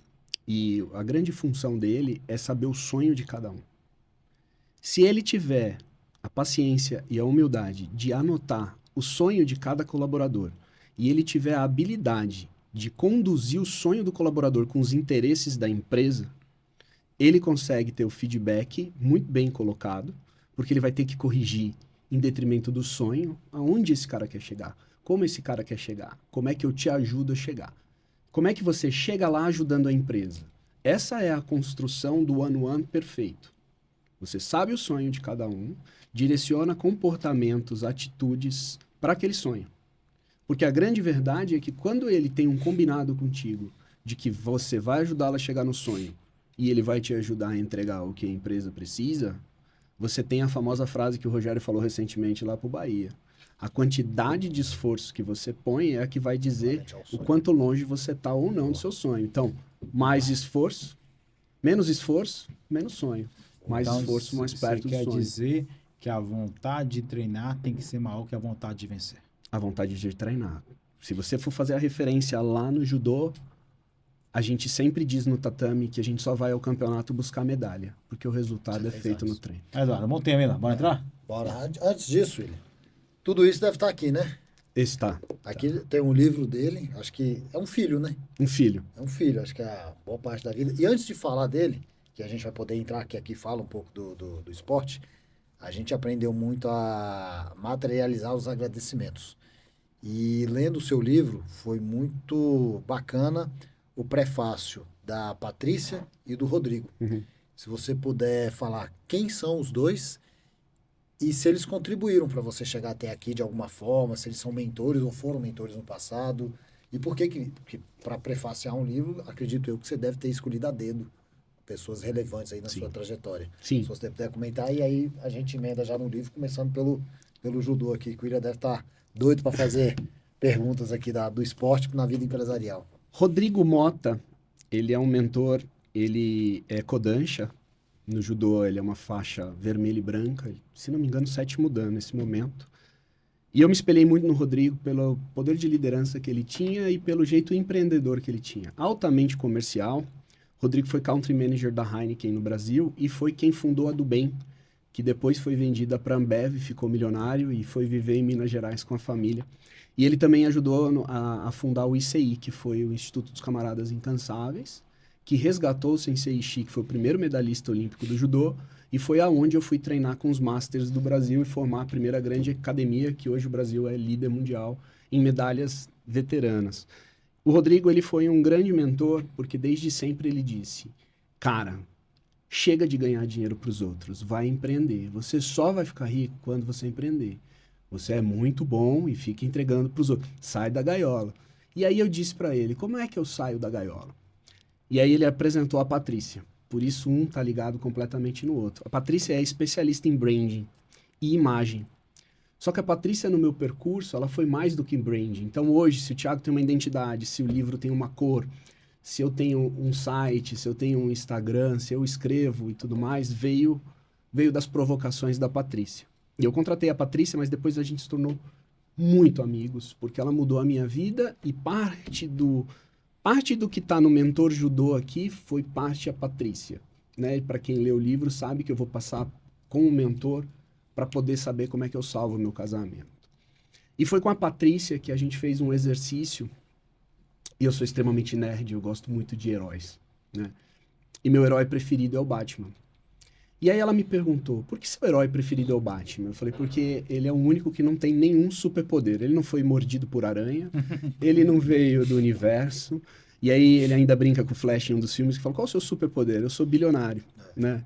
e a grande função dele é saber o sonho de cada um. Se ele tiver a paciência e a humildade de anotar o sonho de cada colaborador, e ele tiver a habilidade de conduzir o sonho do colaborador com os interesses da empresa, ele consegue ter o feedback muito bem colocado, porque ele vai ter que corrigir em detrimento do sonho, aonde esse cara quer chegar, como esse cara quer chegar, como é que eu te ajudo a chegar. Como é que você chega lá ajudando a empresa? Essa é a construção do one-on-one perfeito. Você sabe o sonho de cada um, direciona comportamentos, atitudes para aquele sonho. Porque a grande verdade é que quando ele tem um combinado contigo de que você vai ajudá-lo a chegar no sonho e ele vai te ajudar a entregar o que a empresa precisa, você tem a famosa frase que o Rogério falou recentemente lá para o Bahia. A quantidade de esforço que você põe é a que vai dizer o quanto longe você está ou não do seu sonho. Então, mais esforço, menos sonho. Mais esforço, mais perto do sonho. Quer dizer que a vontade de treinar tem que ser maior que a vontade de vencer. A vontade de treinar. Se você for fazer a referência lá no judô, a gente sempre diz no tatame que a gente só vai ao campeonato buscar medalha, porque o resultado é feito no treino. Eduardo, bom tema, ainda. Bora entrar? Bora. Antes disso, William, tudo isso deve estar aqui, né? Está. Aqui tem um livro dele, acho que é um filho, né? Um filho. É um filho, acho que é a boa parte da vida. E antes de falar dele, que a gente vai poder entrar, que aqui fala um pouco do esporte, a gente aprendeu muito a materializar os agradecimentos. E lendo o seu livro, foi muito bacana o prefácio da Patrícia e do Rodrigo. Se você puder falar quem são os dois e se eles contribuíram para você chegar até aqui de alguma forma, se eles são mentores ou foram mentores no passado. E por que para prefaciar um livro, acredito eu que você deve ter escolhido a dedo pessoas relevantes aí na sua trajetória. Sim. Se você puder comentar, e aí a gente emenda já no livro, começando pelo judô aqui, que o William deve estar doido para fazer perguntas aqui do esporte na vida empresarial. Rodrigo Mota, ele é um mentor, ele é Kodansha, no judô ele é uma faixa vermelha e branca, se não me engano 7º dan nesse momento. E eu me espelhei muito no Rodrigo pelo poder de liderança que ele tinha e pelo jeito empreendedor que ele tinha. Altamente comercial. Rodrigo foi country manager da Heineken no Brasil e foi quem fundou a Dubem, que depois foi vendida para a Ambev, ficou milionário e foi viver em Minas Gerais com a família. E ele também ajudou a fundar o ICI, que foi o Instituto dos Camaradas Incansáveis, que resgatou o Sensei Ishii, que foi o primeiro medalhista olímpico do judô, e foi aonde eu fui treinar com os Masters do Brasil e formar a primeira grande academia, que hoje o Brasil é líder mundial em medalhas veteranas. O Rodrigo, ele foi um grande mentor, porque desde sempre ele disse, cara, chega de ganhar dinheiro para os outros, vai empreender. Você só vai ficar rico quando você empreender. Você é muito bom e fica entregando para os outros. Sai da gaiola. E aí eu disse para ele, como é que eu saio da gaiola? E aí ele apresentou a Patrícia. Por isso um tá ligado completamente no outro. A Patrícia é especialista em branding e imagem. Só que a Patrícia, no meu percurso, ela foi mais do que branding. Então, hoje, se o Thiago tem uma identidade, se o livro tem uma cor, se eu tenho um site, se eu tenho um Instagram, se eu escrevo e tudo mais, veio das provocações da Patrícia. E eu contratei a Patrícia, mas depois a gente se tornou muito amigos, porque ela mudou a minha vida e parte do que está no Mentor Judô aqui foi parte a Patrícia. Né? Para quem lê o livro sabe que eu vou passar com o mentor para poder saber como é que eu salvo o meu casamento. E foi com a Patrícia que a gente fez um exercício, e eu sou extremamente nerd, eu gosto muito de heróis, né? E meu herói preferido é o Batman. E aí ela me perguntou, por que seu herói preferido é o Batman? Eu falei, porque ele é o único que não tem nenhum superpoder. Ele não foi mordido por aranha, ele não veio do universo. E aí ele ainda brinca com o Flash em um dos filmes, que fala, qual é o seu superpoder? Eu sou bilionário, né?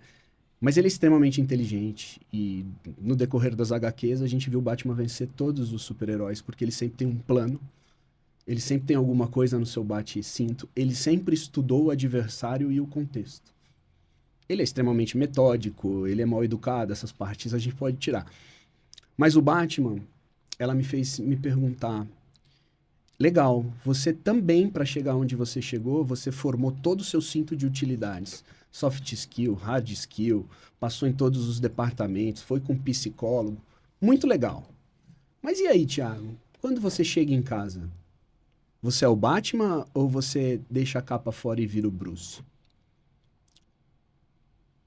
Mas ele é extremamente inteligente. E no decorrer das HQs, a gente viu o Batman vencer todos os super-heróis, porque ele sempre tem um plano, ele sempre tem alguma coisa no seu bate-cinto, ele sempre estudou o adversário e o contexto. Ele é extremamente metódico, ele é mal educado, essas partes a gente pode tirar. Mas o Batman, ela me fez me perguntar, legal, você também, para chegar onde você chegou, você formou todo o seu cinto de utilidades. Soft skill, hard skill, passou em todos os departamentos, foi com psicólogo. Muito legal. Mas e aí, Thiago? Quando você chega em casa, você é o Batman ou você deixa a capa fora e vira o Bruce?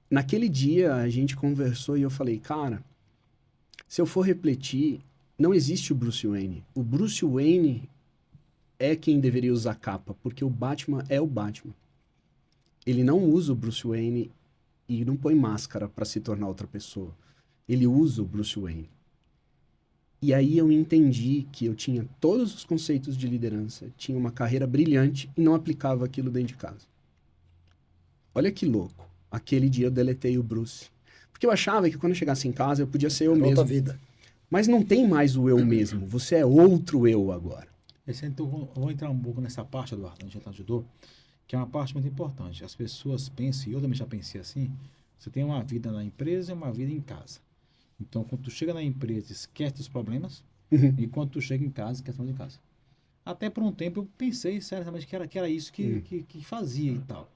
Naquele dia, a gente conversou e eu falei, cara, se eu for refletir, não existe o Bruce Wayne. O Bruce Wayne é quem deveria usar capa, porque o Batman é o Batman. Ele não usa o Bruce Wayne e não põe máscara para se tornar outra pessoa. Ele usa o Bruce Wayne. E aí eu entendi que eu tinha todos os conceitos de liderança, tinha uma carreira brilhante e não aplicava aquilo dentro de casa. Olha que louco. Aquele dia eu deletei o Bruce. Porque eu achava que quando eu chegasse em casa eu podia ser eu mesmo. Outra vida. Mas não tem mais o eu mesmo. Você é outro eu agora. Então, eu vou entrar um pouco nessa parte, Eduardo, a gente já ajudou, que é uma parte muito importante. As pessoas pensam, e eu também já pensei assim, você tem uma vida na empresa e uma vida em casa. Então, quando tu chega na empresa, esquece dos problemas, e quando tu chega em casa, esquece de casa. Até por um tempo eu pensei, seriamente, que era isso que fazia e tal.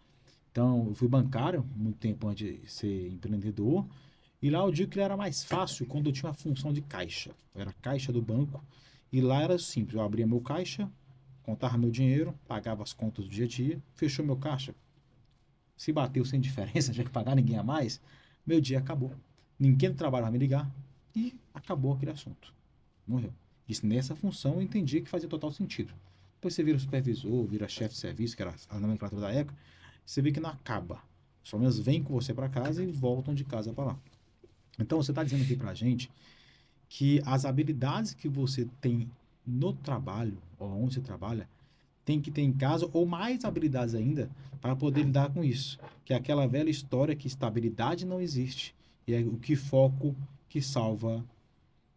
Então, eu fui bancário, muito tempo antes de ser empreendedor, e lá eu digo que era mais fácil quando eu tinha uma função de caixa. Eu era caixa do banco, e lá era simples, eu abria meu caixa, contava meu dinheiro, pagava as contas do dia a dia, fechou meu caixa. Se bateu sem diferença, já que pagar ninguém a mais, meu dia acabou. Ninguém do trabalho vai me ligar, e acabou aquele assunto. Morreu. Isso, nessa função eu entendi que fazia total sentido. Depois você vira supervisor, vira chefe de serviço, que era a nomenclatura da época, você vê que não acaba. Os problemas vêm com você para casa e voltam de casa para lá. Então, você está dizendo aqui para a gente que as habilidades que você tem no trabalho, ou onde você trabalha, tem que ter em casa, ou mais habilidades ainda, para poder lidar com isso. Que é aquela velha história que estabilidade não existe. E é o que foco que salva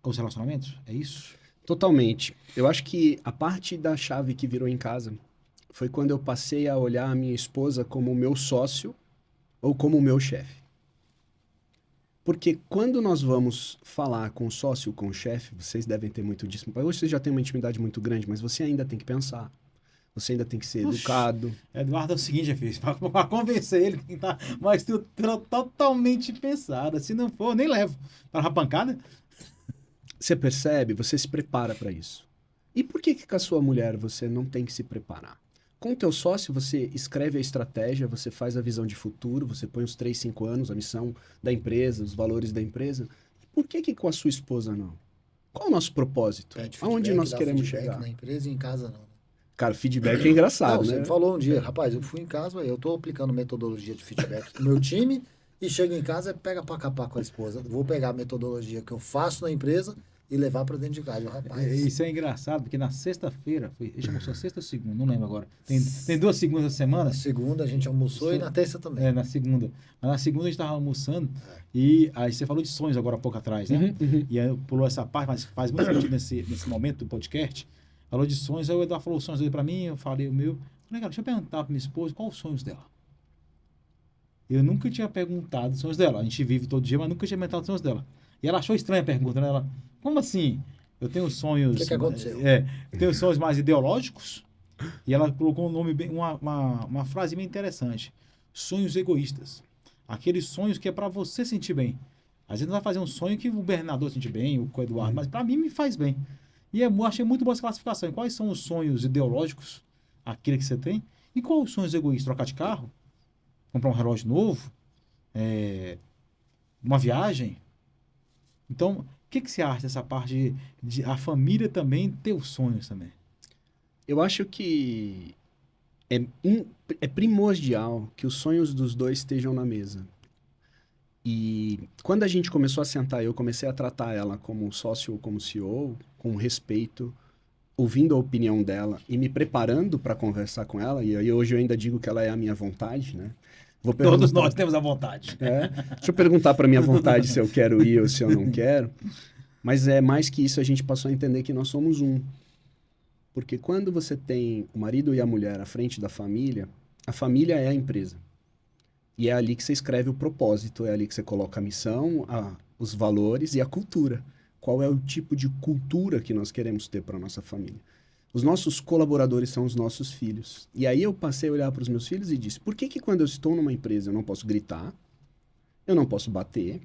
os relacionamentos. É isso? Totalmente. Eu acho que a parte da chave que virou em casa foi quando eu passei a olhar a minha esposa como meu sócio ou como meu chefe. Porque quando nós vamos falar com o sócio, com o chefe, vocês devem ter muito disso. Hoje vocês já têm uma intimidade muito grande, mas você ainda tem que pensar. Você ainda tem que ser educado. Eduardo, é o seguinte, para convencer ele, tem que estar uma estrutura totalmente pensada. Se não for, eu nem levo. Para a pancada. Você percebe? Você se prepara para isso. E por que com a sua mulher você não tem que se preparar? Com o teu sócio, você escreve a estratégia, você faz a visão de futuro, você põe os 3, 5 anos, a missão da empresa, os valores da empresa. Por que com a sua esposa não? Qual o nosso propósito? Aonde nós queremos chegar? Na empresa e em casa não. Cara, feedback é engraçado, não, né? Você falou um dia, rapaz, eu fui em casa, eu tô aplicando metodologia de feedback no meu time e chego em casa e pega pra capar com a esposa. Vou pegar a metodologia que eu faço na empresa e levar para dentro de casa, rapaz. Isso é engraçado, porque na sexta-feira, deixa eu mostrar, sexta ou segunda, não lembro agora. Tem 2 segundas na semana? Na segunda a gente almoçou e na terça também. É, na segunda. Mas na segunda a gente estava almoçando e aí você falou de sonhos agora há pouco atrás, né? E aí pulou essa parte, mas faz muito sentido nesse momento do podcast. Falou de sonhos, aí o Eduardo falou os sonhos dele para mim, eu falei o meu. Falei, cara, deixa eu perguntar para minha esposa qual os sonhos dela. Eu nunca tinha perguntado os sonhos dela. A gente vive todo dia, mas nunca tinha perguntado os sonhos dela. E ela achou estranha a pergunta, né? Ela, Como assim? Eu tenho sonhos... O que aconteceu? Eu tenho sonhos mais ideológicos. E ela colocou um nome bem, uma frase bem interessante. Sonhos egoístas. Aqueles sonhos que é para você sentir bem. Às vezes não vai fazer um sonho que o governador sente bem, o Eduardo, mas para mim me faz bem. E eu achei muito boa essa classificação. E quais são os sonhos ideológicos, aquele que você tem? E quais os sonhos egoístas? Trocar de carro? Comprar um relógio novo? Uma viagem? Então, o que você acha dessa parte de a família também ter os sonhos também? Eu acho que é primordial que os sonhos dos dois estejam na mesa. E quando a gente começou a sentar, eu comecei a tratar ela como sócio ou como CEO, com respeito, ouvindo a opinião dela e me preparando para conversar com ela. E aí hoje eu ainda digo que ela é a minha vontade, né? Todos nós temos a vontade. Deixa eu perguntar para minha vontade se eu quero ir ou se eu não quero. Mas é mais que isso, a gente passou a entender que nós somos um. Porque quando você tem o marido e a mulher à frente da família, a família é a empresa. E é ali que você escreve o propósito, é ali que você coloca a missão, os valores e a cultura. Qual é o tipo de cultura que nós queremos ter para a nossa família? Os nossos colaboradores são os nossos filhos. E aí eu passei a olhar para os meus filhos e disse, por que quando eu estou numa empresa eu não posso gritar, eu não posso bater,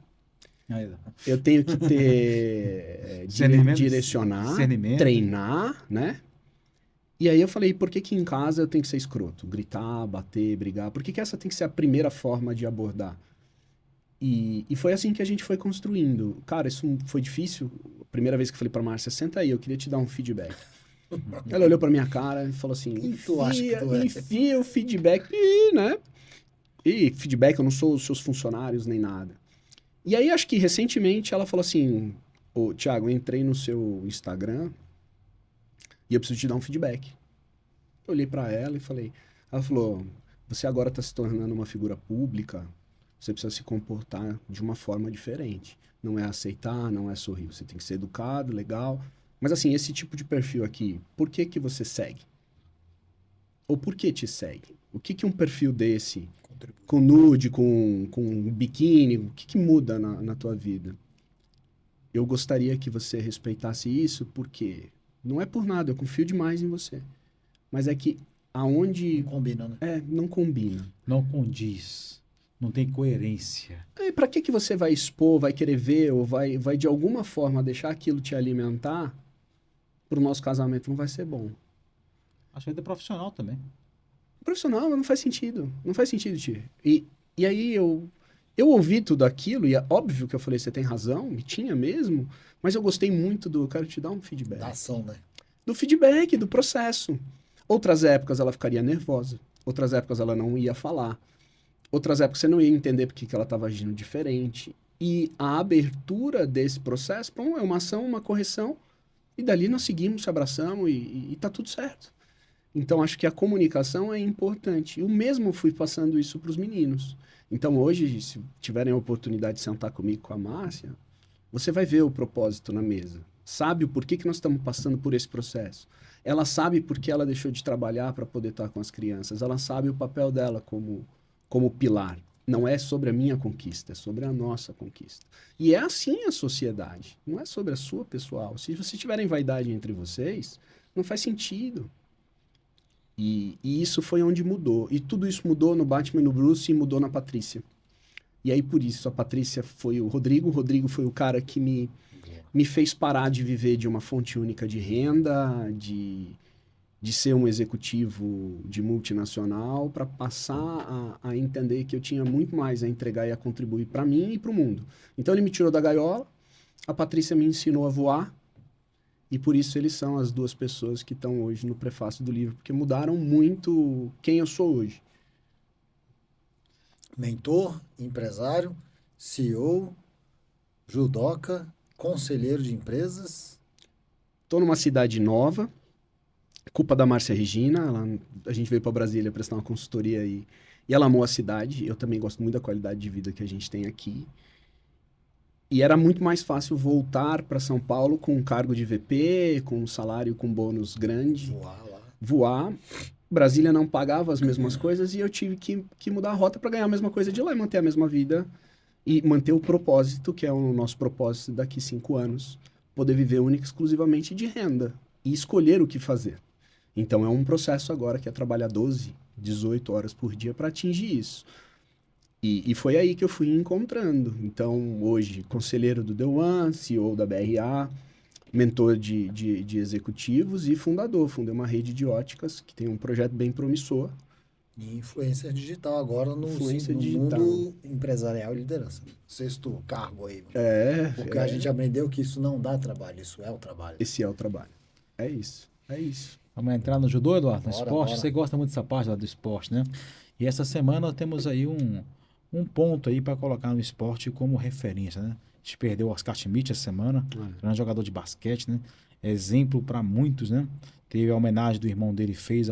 eu tenho que ter direcionar, treinar, né? E aí eu falei, por que em casa eu tenho que ser escroto? Gritar, bater, brigar. Por que essa tem que ser a primeira forma de abordar? E foi assim que a gente foi construindo. Cara, isso foi difícil. A primeira vez que eu falei pra Márcia, senta aí, eu queria te dar um feedback. Ela olhou pra minha cara e falou assim, enfia o feedback, né? E feedback, eu não sou os seus funcionários nem nada. E aí acho que recentemente ela falou assim, ô Thiago, eu entrei no seu Instagram e eu preciso te dar um feedback. Eu olhei pra ela e falei... Ela falou, você agora está se tornando uma figura pública, você precisa se comportar de uma forma diferente. Não é aceitar, não é sorrir. Você tem que ser educado, legal. Mas assim, esse tipo de perfil aqui, por que você segue? Ou por que te segue? O que um perfil desse, com nude, com biquíni, o que muda na tua vida? Eu gostaria que você respeitasse isso, porque... Não é por nada, eu confio demais em você. Mas é que aonde... Não combina, né? Não combina. Não condiz. Não tem coerência. Pra que você vai expor, vai querer ver, ou vai de alguma forma deixar aquilo te alimentar? Pro nosso casamento não vai ser bom. Acho que é profissional também. Profissional, não faz sentido. Não faz sentido, tio. E aí eu ouvi tudo aquilo, e é óbvio que eu falei, você tem razão, e tinha mesmo... Mas eu gostei muito eu quero te dar um feedback. Da ação, né? Do feedback, do processo. Outras épocas ela ficaria nervosa. Outras épocas ela não ia falar. Outras épocas você não ia entender porque que ela estava agindo diferente. E a abertura desse processo, bom, é uma ação, uma correção. E dali nós seguimos, se abraçamos e tá tudo certo. Então acho que a comunicação é importante. Eu mesmo fui passando isso para os meninos. Então hoje, se tiverem a oportunidade de sentar comigo, com a Márcia... Você vai ver o propósito na mesa. Sabe o porquê que nós estamos passando por esse processo. Ela sabe por que ela deixou de trabalhar para poder estar com as crianças. Ela sabe o papel dela como pilar. Não é sobre a minha conquista, é sobre a nossa conquista. E é assim a sociedade. Não é sobre a sua pessoal. Se vocês tiverem vaidade entre vocês, não faz sentido. E isso foi onde mudou. E tudo isso mudou no Batman e no Bruce e mudou na Patrícia. E aí, por isso, a Patrícia foi o Rodrigo. O Rodrigo foi o cara que me fez parar de viver de uma fonte única de renda, de ser um executivo de multinacional, para passar a entender que eu tinha muito mais a entregar e a contribuir para mim e para o mundo. Então, ele me tirou da gaiola, a Patrícia me ensinou a voar, e por isso eles são as duas pessoas que estão hoje no prefácio do livro, porque mudaram muito quem eu sou hoje. Mentor, empresário, CEO, judoca, conselheiro de empresas. Estou numa cidade nova, culpa da Márcia Regina, a gente veio para Brasília prestar uma consultoria e ela amou a cidade. Eu também gosto muito da qualidade de vida que a gente tem aqui. E era muito mais fácil voltar para São Paulo com um cargo de VP, com um salário com bônus grande. Voar. Brasília não pagava as mesmas coisas e eu tive que mudar a rota para ganhar a mesma coisa de lá e manter a mesma vida e manter o propósito, que é o nosso propósito daqui 5 anos, poder viver única e exclusivamente de renda e escolher o que fazer. Então é um processo agora que é trabalhar 12, 18 horas por dia para atingir isso. E foi aí que eu fui encontrando. Então, hoje, conselheiro do The One, CEO da BRA, mentor de executivos e fundador. Fundei uma rede de óticas que tem um projeto bem promissor. E influência digital agora no Influência digital. mundo empresarial e liderança. Sexto cargo aí. Porque a É, gente aprendeu que isso não dá trabalho, isso é o trabalho. esse é o trabalho. É isso, é isso. Vamos entrar no judô, Eduardo? No Bora, esporte? bora. Você gosta muito dessa parte lá do esporte, né? E essa semana nós temos aí um ponto aí para colocar no esporte como referência, né? A gente perdeu o Oscar Schmidt essa semana, grande jogador de basquete, né? Exemplo para muitos, né? Teve a homenagem do irmão dele, fez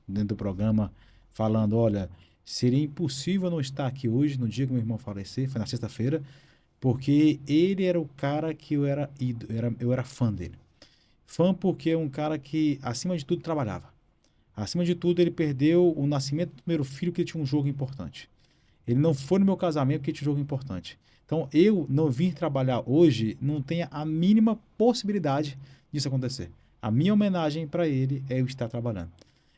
dentro do programa, falando, olha, seria impossível não estar aqui hoje, no dia que meu irmão falecer, foi na sexta-feira, porque ele era o cara que eu era fã dele. Fã porque é um cara que, acima de tudo, trabalhava. Acima de tudo, ele perdeu o nascimento do primeiro filho porque tinha um jogo importante. Ele não foi no meu casamento porque tinha um jogo importante. Então, eu não vir trabalhar hoje, não tenho a mínima possibilidade disso acontecer. A minha homenagem para ele é eu estar trabalhando.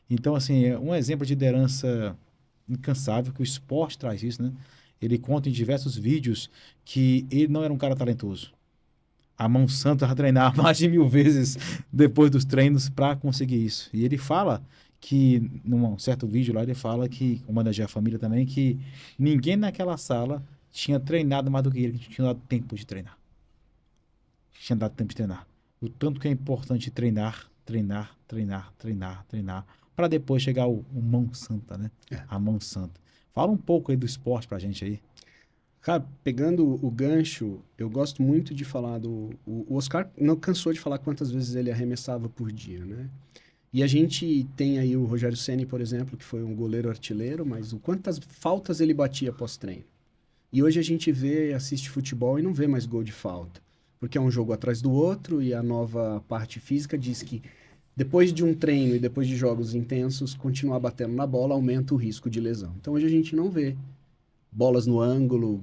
Então, assim, é um exemplo de liderança incansável, que o esporte traz isso, né? Ele conta em diversos vídeos que ele não era um cara talentoso. A mão santa a treinar mais de 1000 vezes depois dos treinos para conseguir isso. E ele fala que, num certo vídeo lá, ele fala que, homenageia a família também, que ninguém naquela sala tinha treinado mais do que ele, que tinha dado tempo de treinar. Tinha dado tempo de treinar. O tanto que é importante treinar, para depois chegar o mão santa, né? A mão santa. Fala um pouco aí do esporte pra gente aí. Cara, pegando o gancho, eu gosto muito de falar o Oscar não cansou de falar quantas vezes ele arremessava por dia, né? E a gente tem aí o Rogério Ceni, por exemplo, que foi um goleiro artilheiro, mas quantas faltas ele batia pós-treino. E hoje a gente assiste futebol e não vê mais gol de falta, porque é um jogo atrás do outro e a nova parte física diz que depois de um treino e depois de jogos intensos, continuar batendo na bola aumenta o risco de lesão. Então hoje a gente não vê bolas no ângulo,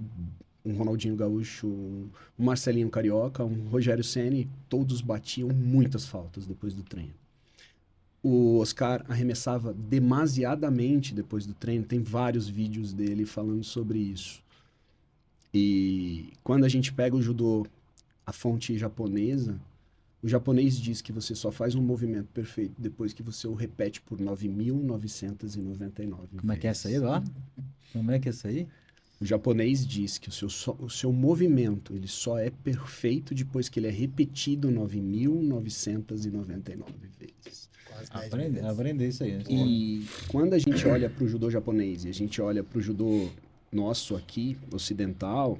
um Ronaldinho Gaúcho, um Marcelinho Carioca, um Rogério Ceni, todos batiam muitas faltas depois do treino. O Oscar arremessava demasiadamente depois do treino, tem vários vídeos dele falando sobre isso. E quando a gente pega o judô, a fonte japonesa, o japonês diz que você só faz um movimento perfeito depois que você o repete por 9.999 vezes. Como é que é essa aí, Eduardo? Como é que é essa aí? O japonês diz que o seu movimento ele só é perfeito depois que ele é repetido 9.999 vezes. Quase 10 vezes. Aprender isso aí. Né? E quando a gente olha para o judô japonês e a gente olha para o judô nosso aqui, ocidental,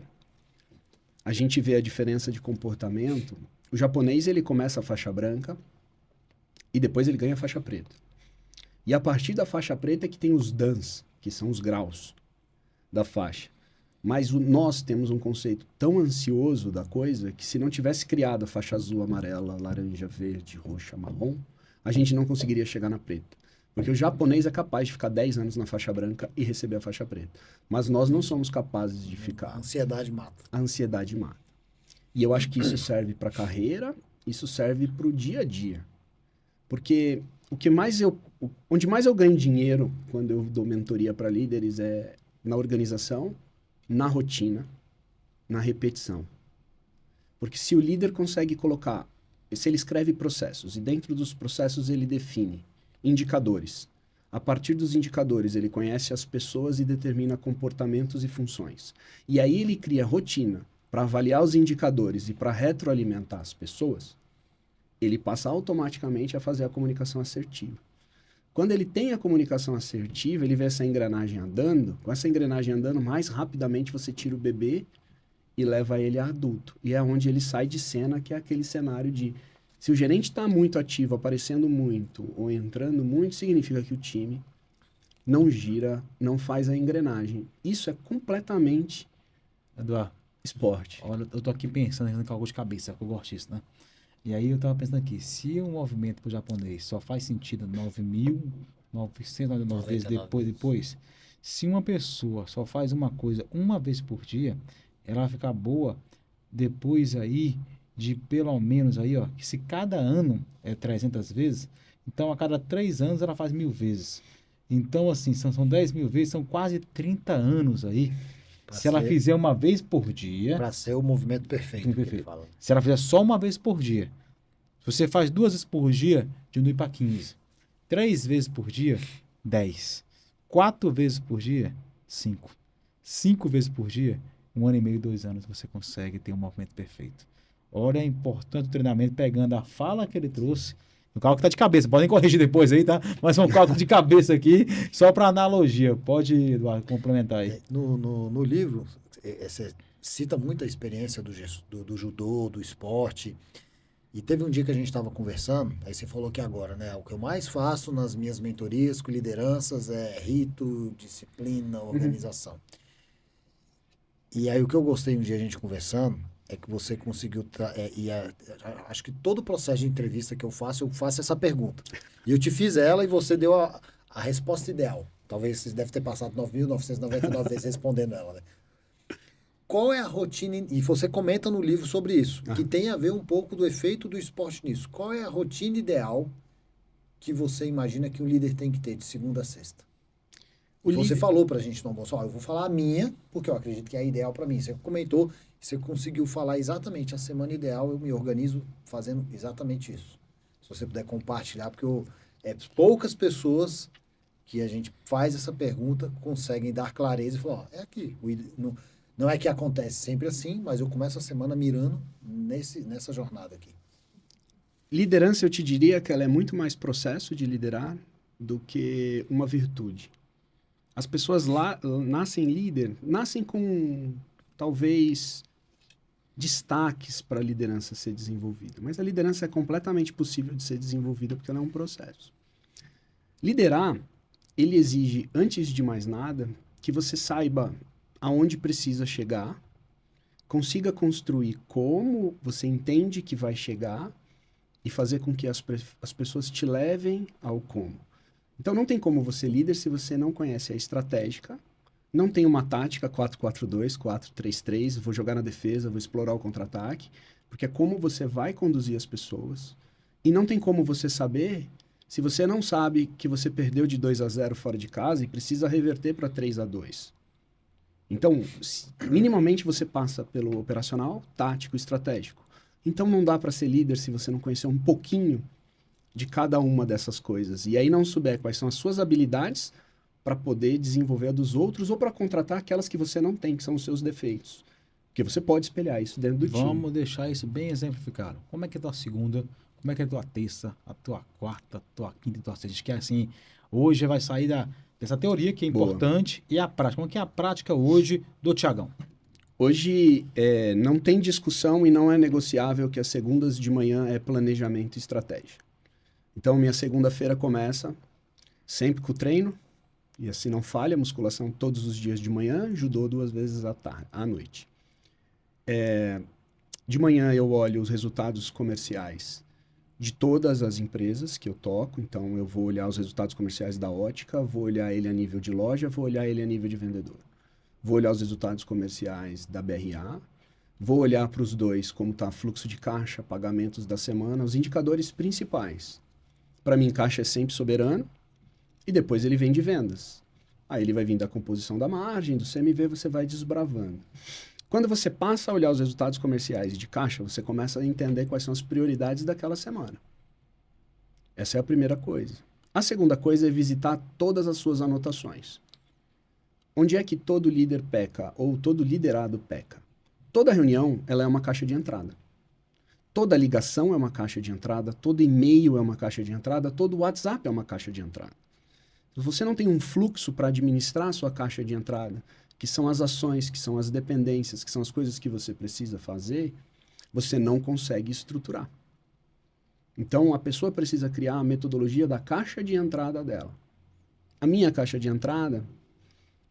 a gente vê a diferença de comportamento. O japonês ele começa a faixa branca e depois ele ganha a faixa preta. E a partir da faixa preta é que tem os dans, que são os graus da faixa. Mas nós temos um conceito tão ansioso da coisa que se não tivesse criado a faixa azul, amarela, laranja, verde, roxa, marrom, a gente não conseguiria chegar na preta. Porque o japonês é capaz de ficar 10 anos na faixa branca e receber a faixa preta. Mas nós não somos capazes de ficar. A ansiedade mata. A ansiedade mata. E eu acho que isso serve para a carreira, isso serve para o dia a dia. Porque onde mais eu ganho dinheiro quando eu dou mentoria para líderes é na organização, na rotina, na repetição. Porque se o líder consegue colocar, se ele escreve processos e dentro dos processos ele define indicadores. A partir dos indicadores ele conhece as pessoas e determina comportamentos e funções. E aí ele cria rotina para avaliar os indicadores e para retroalimentar as pessoas, ele passa automaticamente a fazer a comunicação assertiva. Quando ele tem a comunicação assertiva, ele vê essa engrenagem andando, com essa engrenagem andando, mais rapidamente você tira o bebê e leva ele a adulto. E é onde ele sai de cena, que é aquele cenário de, se o gerente está muito ativo, aparecendo muito ou entrando muito, significa que o time não gira, não faz a engrenagem. Isso é completamente Eduardo, esporte. olha, eu tô aqui pensando em cálculo de cabeça, que eu gosto disso, né? E aí eu tava pensando aqui, se um movimento pro japonês só faz sentido 9.999 vezes depois, se uma pessoa só faz uma coisa uma vez por dia, ela vai ficar boa depois aí de pelo menos aí, ó, que se cada ano é 300 vezes, então a cada 3 anos ela faz 1000 vezes. Então, assim, são 10.000 vezes, são quase 30 anos aí. Pra Se ela ser- fizer uma vez por dia, Pra ser o movimento perfeito que ele perfeito. fala. Se ela fizer só uma vez por dia, se você faz 2 vezes por dia, diminui para 15. 3 vezes por dia, 10. 4 vezes por dia, 5. 5 vezes por dia, 1 ano e meio, 2 anos, você consegue ter um movimento perfeito. Olha, é importante o treinamento, pegando a fala que ele trouxe. O cálculo está de cabeça, podem corrigir depois aí, tá? Mas é um cálculo de cabeça aqui, só para analogia. Pode, Eduardo, complementar aí. No livro, você cita muita experiência do judô, do esporte. E teve um dia que a gente estava conversando, aí você falou que agora, né? O que eu mais faço nas minhas mentorias com lideranças é rito, disciplina, organização. E aí o que eu gostei um dia a gente conversando é que você conseguiu... acho que todo o processo de entrevista que eu faço essa pergunta. E eu te fiz ela e você deu a resposta ideal. Talvez você deve ter passado 9.999 vezes respondendo ela, né? Qual é a rotina, e você comenta no livro sobre isso, que tem a ver um pouco do efeito do esporte nisso. Qual é a rotina ideal que você imagina que um líder tem que ter de segunda a sexta? Você falou pra gente no almoço, eu vou falar a minha, porque eu acredito que é a ideal pra mim. Você comentou, você conseguiu falar exatamente a semana ideal, eu me organizo fazendo exatamente isso. Se você puder compartilhar, porque poucas pessoas que a gente faz essa pergunta conseguem dar clareza e falar, é aqui, não é que acontece sempre assim, mas eu começo a semana mirando nessa jornada aqui. Liderança, eu te diria que ela é muito mais processo de liderar do que uma virtude. As pessoas lá nascem líder, nascem com, talvez, destaques para a liderança ser desenvolvida. Mas a liderança é completamente possível de ser desenvolvida porque ela é um processo. Liderar, ele exige, antes de mais nada, que você saiba aonde precisa chegar, consiga construir como você entende que vai chegar e fazer com que as pessoas te levem ao como. Então não tem como você ser líder se você não conhece a estratégica, não tem uma tática 4-4-2, 4-3-3, vou jogar na defesa, vou explorar o contra-ataque, porque é como você vai conduzir as pessoas. E não tem como você saber se você não sabe que você perdeu de 2-0 fora de casa e precisa reverter para 3-2. Então, minimamente você passa pelo operacional, tático, estratégico. Então não dá para ser líder se você não conhecer um pouquinho de cada uma dessas coisas. E aí não souber quais são as suas habilidades para poder desenvolver a dos outros ou para contratar aquelas que você não tem, que são os seus defeitos. Porque você pode espelhar isso dentro do time. Vamos deixar isso bem exemplificado. Como é que é a tua segunda, como é que é a tua terça, a tua quarta, a tua quinta e a tua sexta? Acho que é assim, hoje vai sair dessa teoria que é importante e a prática. Como é que é a prática hoje do Thiagão? Hoje não tem discussão e não é negociável que as segundas de manhã é planejamento e estratégia. Então, minha segunda-feira começa sempre com o treino, e assim não falha, musculação todos os dias de manhã, judô 2 vezes à noite. De manhã eu olho os resultados comerciais de todas as empresas que eu toco, então eu vou olhar os resultados comerciais da Ótica, vou olhar ele a nível de loja, vou olhar ele a nível de vendedor. Vou olhar os resultados comerciais da BRA, vou olhar para os dois como está fluxo de caixa, pagamentos da semana, os indicadores principais. Para mim, caixa é sempre soberano e depois ele vem de vendas. Aí ele vai vir da composição da margem, do CMV, você vai desbravando. Quando você passa a olhar os resultados comerciais de caixa, você começa a entender quais são as prioridades daquela semana. Essa é a primeira coisa. A segunda coisa é visitar todas as suas anotações. Onde é que todo líder peca ou todo liderado peca? Toda reunião ela é uma caixa de entrada. Toda ligação é uma caixa de entrada, todo e-mail é uma caixa de entrada, todo WhatsApp é uma caixa de entrada. Se você não tem um fluxo para administrar a sua caixa de entrada, que são as ações, que são as dependências, que são as coisas que você precisa fazer, você não consegue estruturar. Então, a pessoa precisa criar a metodologia da caixa de entrada dela. A minha caixa de entrada,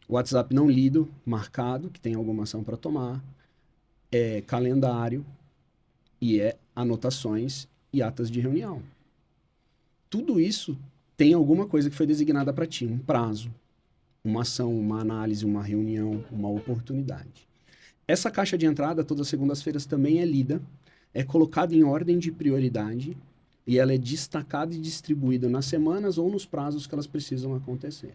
WhatsApp não lido, marcado, que tem alguma ação para tomar, é calendário e é anotações e atas de reunião. Tudo isso tem alguma coisa que foi designada para ti, um prazo, uma ação, uma análise, uma reunião, uma oportunidade. Essa caixa de entrada, todas as segundas-feiras, também é lida é colocada em ordem de prioridade e ela é destacada e distribuída nas semanas ou nos prazos que elas precisam acontecer.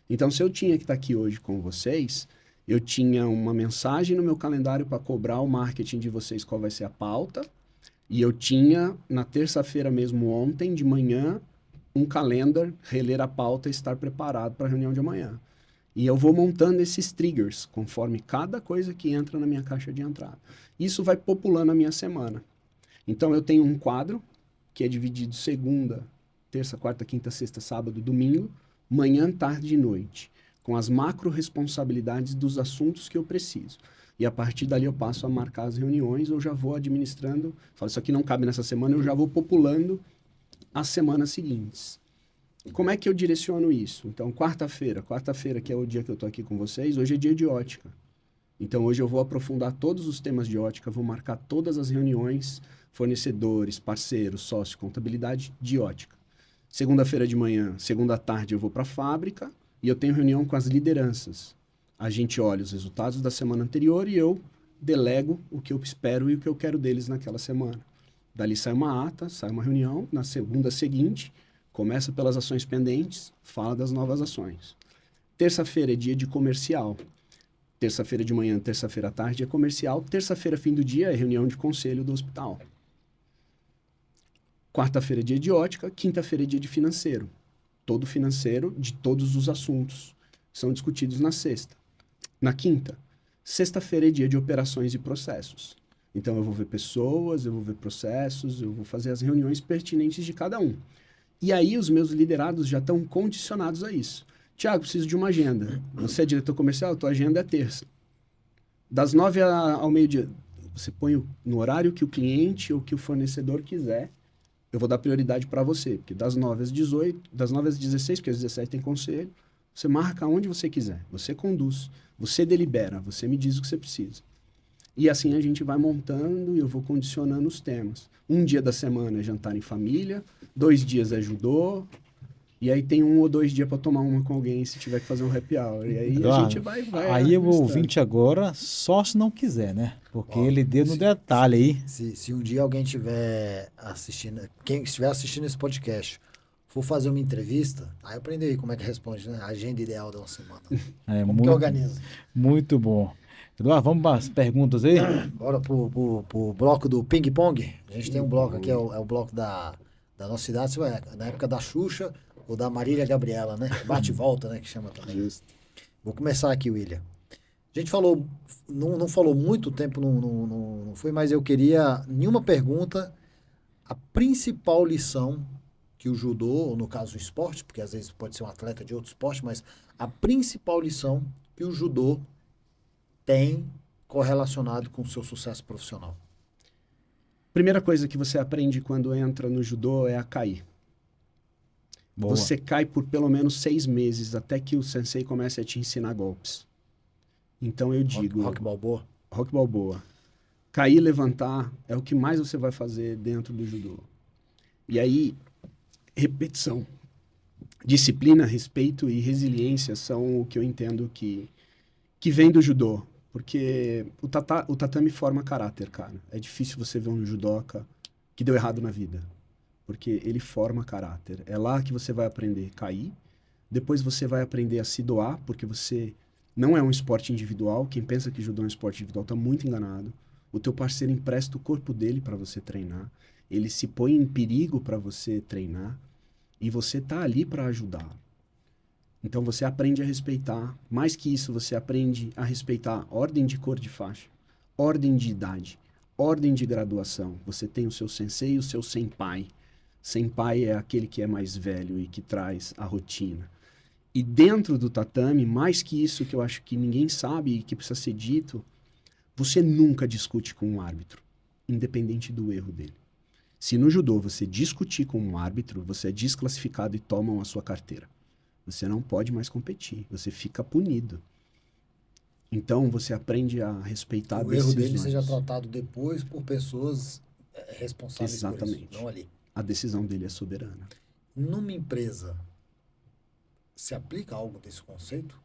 Então, se eu tinha que estar aqui hoje com vocês, eu tinha uma mensagem no meu calendário para cobrar o marketing de vocês qual vai ser a pauta, e eu tinha, na terça-feira mesmo ontem, de manhã, um calendar, reler a pauta e estar preparado para a reunião de amanhã. E eu vou montando esses triggers, conforme cada coisa que entra na minha caixa de entrada. Isso vai populando a minha semana. Então, eu tenho um quadro, que é dividido segunda, terça, quarta, quinta, sexta, sábado, domingo, manhã, tarde e noite, com as macro-responsabilidades dos assuntos que eu preciso. E a partir dali eu passo a marcar as reuniões, eu já vou administrando, falo, isso aqui não cabe nessa semana, eu já vou populando as semanas seguintes. Como é que eu direciono isso? Então, quarta-feira, que é o dia que eu estou aqui com vocês, hoje é dia de ótica. Então, hoje eu vou aprofundar todos os temas de ótica, vou marcar todas as reuniões, fornecedores, parceiros, sócio, contabilidade de ótica. Segunda-feira de manhã, segunda à tarde eu vou para a fábrica e eu tenho reunião com as lideranças. A gente olha os resultados da semana anterior e eu delego o que eu espero e o que eu quero deles naquela semana. Dali sai uma ata, sai uma reunião, na segunda seguinte, começa pelas ações pendentes, fala das novas ações. Terça-feira é dia de comercial. Terça-feira de manhã, terça-feira à tarde é comercial. Terça-feira, fim do dia, é reunião de conselho do hospital. Quarta-feira é dia de ótica, quinta-feira é dia de financeiro. Todo financeiro de todos os assuntos são discutidos na sexta. Na quinta, sexta-feira é dia de operações e processos. Então eu vou ver pessoas, eu vou ver processos, eu vou fazer as reuniões pertinentes de cada um. E aí os meus liderados já estão condicionados a isso. Tiago, preciso de uma agenda. Você é diretor comercial, tua agenda é terça. Das 9 ao meio-dia, você põe no horário que o cliente ou que o fornecedor quiser. Eu vou dar prioridade para você, porque das 9 às 18, das 9 às 16, porque às 17 tem conselho, você marca onde você quiser, você conduz, você delibera, você me diz o que você precisa. E assim a gente vai montando e eu vou condicionando os temas. Um dia da semana é jantar em família, 2 dias é judô, e aí tem 1 ou 2 dias para tomar uma com alguém se tiver que fazer um happy hour. E aí a gente vai aí o ouvinte agora, só se não quiser, né? Porque ele deu no detalhe aí. Se um dia alguém estiver assistindo, quem estiver assistindo esse podcast, for fazer uma entrevista, aí aprende aí como é que responde, né? A agenda ideal da uma semana. Como que organiza? Muito bom. Eduardo, vamos para as perguntas aí? Bora pro bloco do ping-pong. A gente tem um bloco aqui, é o bloco da nossa cidade, na época da Xuxa ou da Marília Gabriela, né? Bate e volta, né? Que chama também. Justo. Vou começar aqui, William. A gente falou, não falou muito tempo, não foi, mas eu queria, nenhuma pergunta, a principal lição que o judô, ou no caso o esporte, porque às vezes pode ser um atleta de outro esporte, mas a principal lição que o judô tem correlacionado com o seu sucesso profissional. Primeira coisa que você aprende quando entra no judô é a cair. Boa. Você cai por pelo menos 6 meses até que o sensei comece a te ensinar golpes. Então eu digo... Rock Balboa. Rock Balboa. Cair e levantar é o que mais você vai fazer dentro do judô. E aí, repetição. Disciplina, respeito e resiliência são o que eu entendo que vem do judô. Porque o tatame forma caráter, cara. É difícil você ver um judoca que deu errado na vida. Porque ele forma caráter. É lá que você vai aprender a cair. Depois você vai aprender a se doar, porque você não é um esporte individual. Quem pensa que judô é um esporte individual está muito enganado. O teu parceiro empresta o corpo dele para você treinar. Ele se põe em perigo para você treinar. E você tá ali para ajudar. Então você aprende a respeitar. Mais que isso, você aprende a respeitar ordem de cor de faixa, ordem de idade, ordem de graduação. Você tem o seu sensei e o seu senpai. Senpai é aquele que é mais velho e que traz a rotina. E dentro do tatame, mais que isso que eu acho que ninguém sabe e que precisa ser dito, você nunca discute com um árbitro, independente do erro dele. Se no judô você discutir com um árbitro, você é desclassificado e tomam a sua carteira. Você não pode mais competir, você fica punido. Então você aprende a respeitar decisões. O erro dele decisões. seja tratado depois por pessoas responsáveis Exatamente. por isso, não ali. A decisão dele é soberana. Numa empresa, se aplica algo desse conceito?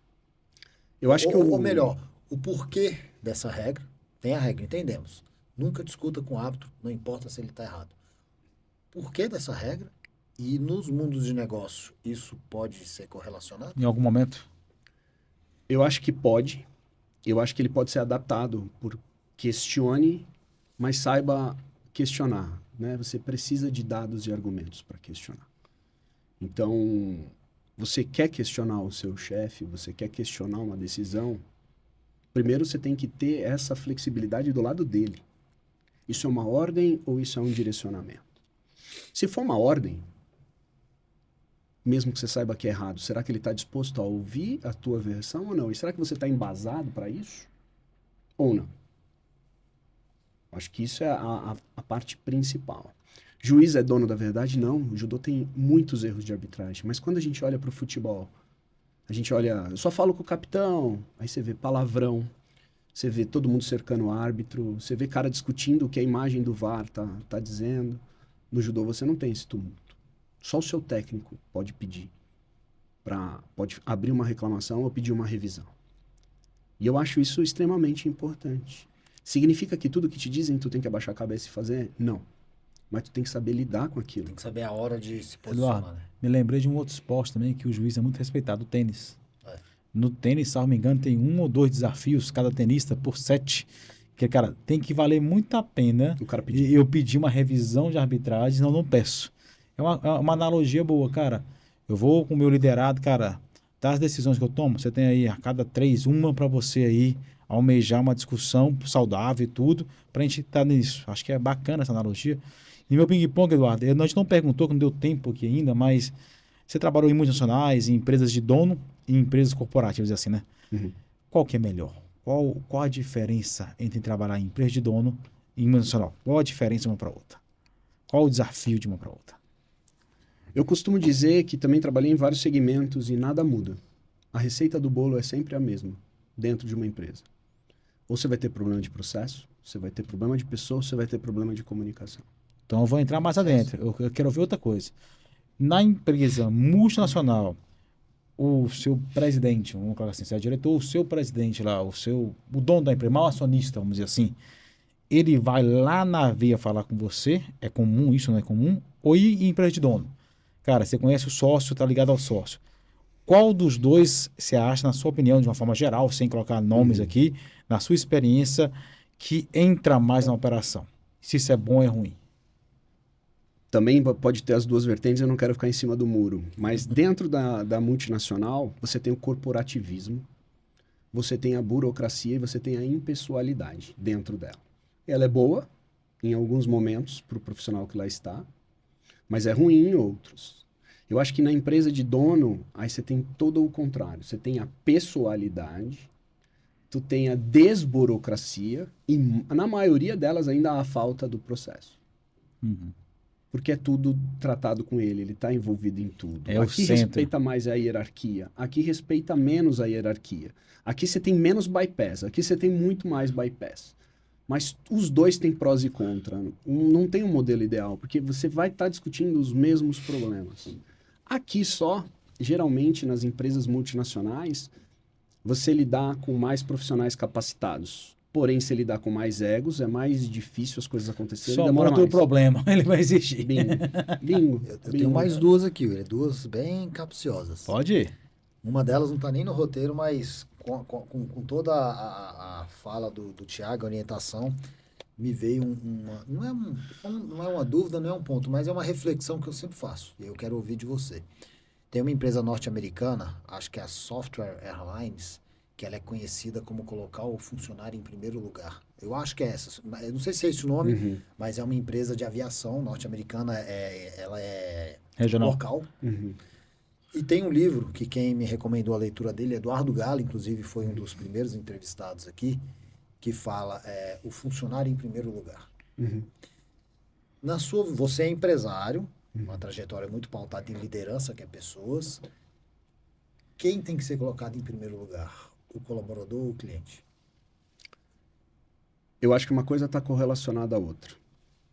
Eu acho que ou melhor, o porquê dessa regra, tem a regra, entendemos. Nunca discuta com o árbitro, não importa se ele está errado. Por que dessa regra? E nos mundos de negócio, isso pode ser correlacionado? Em algum momento? Eu acho que pode. Eu acho que ele pode ser adaptado por questione, mas saiba questionar, né? Você precisa de dados e argumentos para questionar. Então, você quer questionar o seu chefe, você quer questionar uma decisão, primeiro você tem que ter essa flexibilidade do lado dele. Isso é uma ordem ou isso é um direcionamento? Se for uma ordem, mesmo que você saiba que é errado, será que ele está disposto a ouvir a tua versão ou não? E será que você está embasado para isso? Ou não? Acho que isso é a parte principal. Juiz é dono da verdade? Não. O judô tem muitos erros de arbitragem. Mas quando a gente olha para o futebol, a gente olha, eu só falo com o capitão, aí você vê palavrão, você vê todo mundo cercando o árbitro, você vê cara discutindo o que a imagem do VAR tá dizendo. No judô você não tem esse tumulto. Só o seu técnico pode pedir, pode abrir uma reclamação ou pedir uma revisão. E eu acho isso extremamente importante. Significa que tudo que te dizem tu tem que abaixar a cabeça e fazer? Não. Mas tu tem que saber lidar com aquilo. Tem que saber a hora de se posicionar, Eduardo, né? me lembrei de um outro esporte também que o juiz é muito respeitado, o tênis. É. No tênis, se não me engano, tem 1 ou 2 desafios cada tenista por set. Que, cara, tem que valer muito a pena O cara pedir. eu pedir uma revisão de arbitragem, senão eu não peço. É uma analogia boa, cara. Eu vou com o meu liderado, cara, das decisões que eu tomo, você tem aí a cada 3, uma para você aí almejar uma discussão saudável e tudo, pra gente estar nisso. Acho que é bacana essa analogia. E meu ping-pong, Eduardo, a gente não perguntou, que não deu tempo aqui ainda, mas você trabalhou em multinacionais, em empresas de dono e em empresas corporativas, assim, né? Uhum. Qual que é melhor? Qual a diferença entre trabalhar em empresa de dono e em multinacional? Qual a diferença de uma para outra? Qual o desafio de uma para outra? Eu costumo dizer que também trabalhei em vários segmentos e nada muda. A receita do bolo é sempre a mesma dentro de uma empresa. Ou você vai ter problema de processo, você vai ter problema de pessoa, você vai ter problema de comunicação. Então eu vou entrar mais adentro. Eu quero ver outra coisa. Na empresa multinacional, o seu presidente, vamos colocar assim, se é diretor, o seu presidente lá, o dono da empresa, o maior acionista, vamos dizer assim, ele vai lá na veia falar com você, é comum, isso não é comum, ou ir em empresa de dono. Cara, você conhece o sócio, tá ligado ao sócio. Qual dos dois você acha, na sua opinião, de uma forma geral, sem colocar nomes aqui, na sua experiência, que entra mais na operação? Se isso é bom ou é ruim? Também pode ter as duas vertentes, eu não quero ficar em cima do muro. Mas dentro da multinacional, você tem o corporativismo, você tem a burocracia e você tem a impessoalidade dentro dela. Ela é boa em alguns momentos para o profissional que lá está, mas é ruim em outros. Eu acho que na empresa de dono, aí você tem todo o contrário. Você tem a pessoalidade, tu tem a desburocracia e na maioria delas ainda há a falta do processo. Uhum. Porque é tudo tratado com ele está envolvido em tudo. É o Aqui centro. respeita mais a hierarquia, aqui respeita menos a hierarquia. Aqui você tem menos bypass, aqui você tem muito mais bypass. Mas os dois têm prós e contras. Não tem um modelo ideal, porque você vai estar discutindo os mesmos problemas. Aqui só, geralmente nas empresas multinacionais, você lidar com mais profissionais capacitados. Porém, se lidar com mais egos, é mais difícil as coisas acontecerem. Só Demora monta o mais. problema, ele vai existir. Bingo. Bingo. Eu Bingo. tenho mais duas aqui, William, duas bem capciosas. Pode ir. Uma delas não está nem no roteiro, mas com toda a fala do Thiago, a orientação, me veio uma... Não é uma dúvida, não é um ponto, mas é uma reflexão que eu sempre faço. E eu quero ouvir de você. Tem uma empresa norte-americana, acho que é a Software Airlines, que ela é conhecida como colocar o funcionário em primeiro lugar. Eu acho que é essa. Eu não sei se é esse o nome, mas é uma empresa de aviação norte-americana. Ela é Regional. local. Uhum. E tem um livro que quem me recomendou a leitura dele, Eduardo Galo, inclusive foi um dos primeiros entrevistados aqui, que fala O Funcionário em Primeiro Lugar. Uhum. Você é empresário, uma trajetória muito pautada em liderança, que é pessoas. Quem tem que ser colocado em primeiro lugar? O colaborador ou o cliente? Eu acho que uma coisa está correlacionada à outra.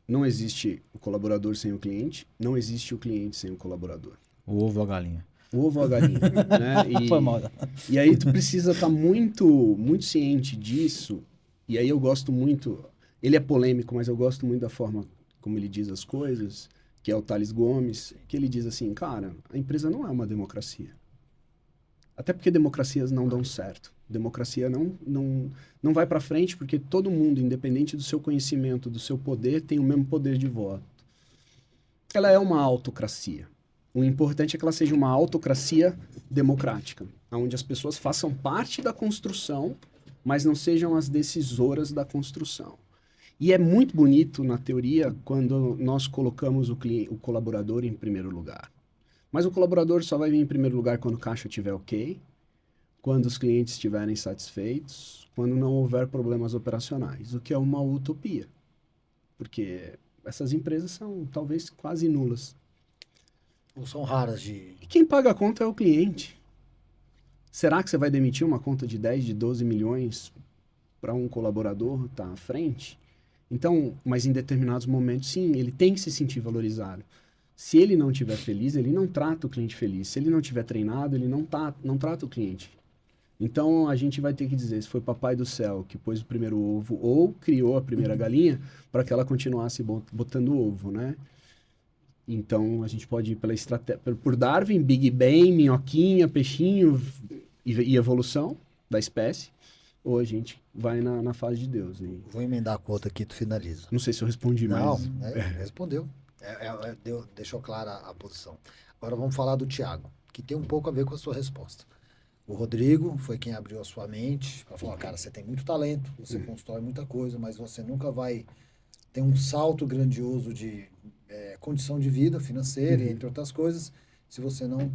Não existe o colaborador sem o cliente, não existe o cliente sem o colaborador. O ovo ou a galinha. O ovo ou a galinha, né? Foi mal. E aí tu precisa estar muito, muito ciente disso. E aí eu gosto muito... Ele é polêmico, mas eu gosto muito da forma como ele diz as coisas, que é o Thales Gomes, que ele diz assim, cara, a empresa não é uma democracia. Até porque democracias não dão certo. Democracia não vai para frente porque todo mundo, independente do seu conhecimento, do seu poder, tem o mesmo poder de voto. Ela é uma autocracia. O importante é que ela seja uma autocracia democrática, onde as pessoas façam parte da construção, mas não sejam as decisoras da construção. E é muito bonito, na teoria, quando nós colocamos o colaborador em primeiro lugar. Mas o colaborador só vai vir em primeiro lugar quando o caixa estiver ok, quando os clientes estiverem satisfeitos, quando não houver problemas operacionais, o que é uma utopia. Porque essas empresas são talvez quase nulas. Ou são raras de... E quem paga a conta é o cliente. Será que você vai demitir uma conta de 10, de 12 milhões para um colaborador estar à frente? Então, mas em determinados momentos, sim, ele tem que se sentir valorizado. Se ele não estiver feliz, ele não trata o cliente feliz. Se ele não estiver treinado, ele não trata o cliente. Então, a gente vai ter que dizer se foi o papai do céu que pôs o primeiro ovo ou criou a primeira galinha para que ela continuasse botando ovo, né? Então, a gente pode ir pela estratégia, por Darwin, Big Bang, minhoquinha, peixinho e evolução da espécie, ou a gente vai na fase de Deus. E... Vou emendar com outra aqui, tu finaliza. Não sei se eu respondi mais. Não, respondeu. Deixou clara a posição. Agora vamos falar do Thiago, que tem um pouco a ver com a sua resposta. O Rodrigo foi quem abriu a sua mente para falar, cara, você tem muito talento, você constrói muita coisa, mas você nunca vai ter um salto grandioso de condição de vida financeira, entre outras coisas, se você não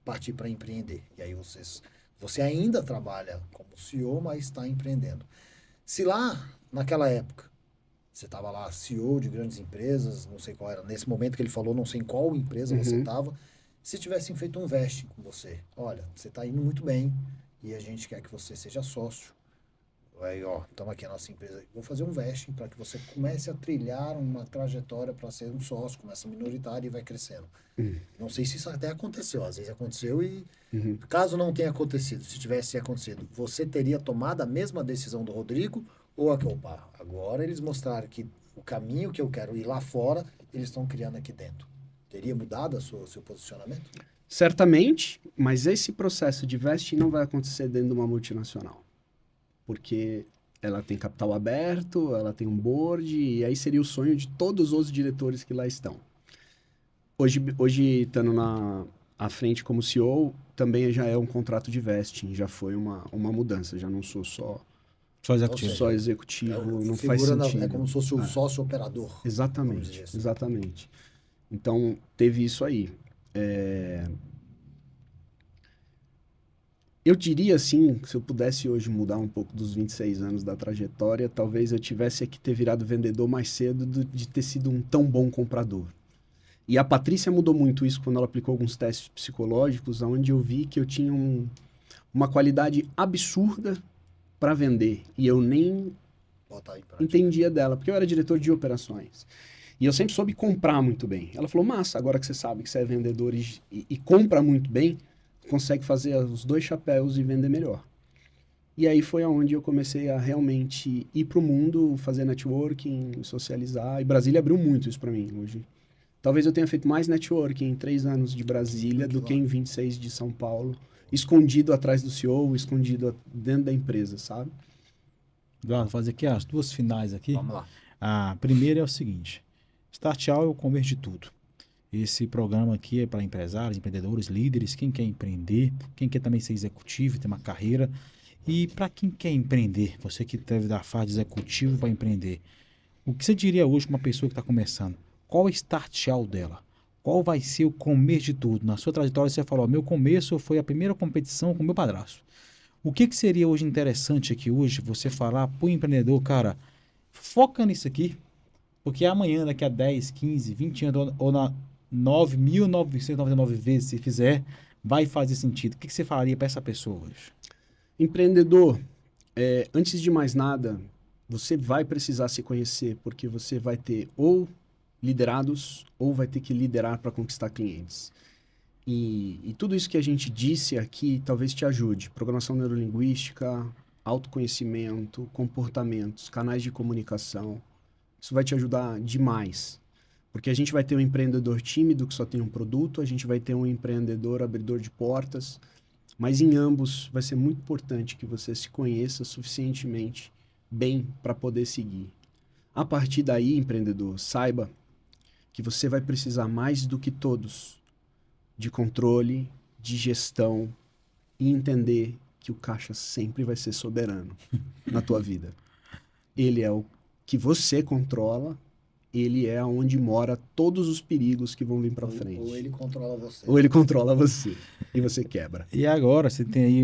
partir para empreender. E aí você ainda trabalha como CEO, mas está empreendendo. Se lá, naquela época, você estava lá, CEO de grandes empresas, não sei qual era, nesse momento que ele falou, não sei em qual empresa você estava, se tivessem feito um vesting com você, olha, você está indo muito bem e a gente quer que você seja sócio. Aí, ó, estamos aqui a nossa empresa, vou fazer um vesting para que você comece a trilhar uma trajetória para ser um sócio, começa minoritário e vai crescendo. Não sei se isso até aconteceu, às vezes aconteceu e caso não tenha acontecido, se tivesse acontecido, você teria tomado a mesma decisão do Rodrigo ou a que opa, agora eles mostraram que o caminho que eu quero ir lá fora, eles estão criando aqui dentro. Teria mudado o seu posicionamento? Certamente, mas esse processo de vesting não vai acontecer dentro de uma multinacional. Porque ela tem capital aberto, ela tem um board, e aí seria o sonho de todos os diretores que lá estão. Hoje estando à frente como CEO, também já é um contrato de vesting, já foi uma mudança, já não sou só executivo. Só executivo, não faz sentido. É como se fosse o sócio operador. Exatamente, assim. exatamente. Então, teve isso aí. Eu diria assim, se eu pudesse hoje mudar um pouco dos 26 anos da trajetória, talvez eu tivesse que ter virado vendedor mais cedo de ter sido um tão bom comprador. E a Patrícia mudou muito isso quando ela aplicou alguns testes psicológicos, onde eu vi que eu tinha uma qualidade absurda para vender. E eu nem entendia dela, porque eu era diretor de operações. E eu sempre soube comprar muito bem. Ela falou, massa, agora que você sabe que você é vendedor e compra muito bem, consegue fazer os dois chapéus e vender melhor. E aí foi onde eu comecei a realmente ir para o mundo, fazer networking, socializar. E Brasília abriu muito isso para mim hoje. Talvez eu tenha feito mais networking em 3 anos de Brasília do que em 26 de São Paulo, escondido atrás do CEO, escondido dentro da empresa, sabe? Eduardo, vou fazer aqui as 2 finais aqui. Vamos lá. A primeira é o seguinte, Start All é o começo de tudo. Esse programa aqui é para empresários, empreendedores, líderes, quem quer empreender, quem quer também ser executivo, ter uma carreira. E para quem quer empreender, você que deve dar fase de executivo para empreender, o que você diria hoje para uma pessoa que está começando? Qual é o start all dela? Qual vai ser o começo de tudo? Na sua trajetória você falou, meu começo foi a primeira competição com meu padrasto. O que seria hoje interessante aqui hoje você falar para o empreendedor, cara, foca nisso aqui, porque amanhã, daqui a 10, 15, 20 anos, ou na 9.999 vezes, se fizer, vai fazer sentido. O que você faria para essa pessoa hoje? Empreendedor, antes de mais nada, você vai precisar se conhecer, porque você vai ter ou liderados, ou vai ter que liderar para conquistar clientes. E tudo isso que a gente disse aqui talvez te ajude. Programação neurolinguística, autoconhecimento, comportamentos, canais de comunicação. Isso vai te ajudar demais. Porque a gente vai ter um empreendedor tímido que só tem um produto, a gente vai ter um empreendedor abridor de portas, mas em ambos vai ser muito importante que você se conheça suficientemente bem para poder seguir. A partir daí, empreendedor, saiba que você vai precisar mais do que todos de controle, de gestão e entender que o caixa sempre vai ser soberano na tua vida. Ele é o que você controla, ele é onde mora todos os perigos que vão vir para frente. Ou ele controla você. Ou ele controla você e você quebra. E agora, você tem aí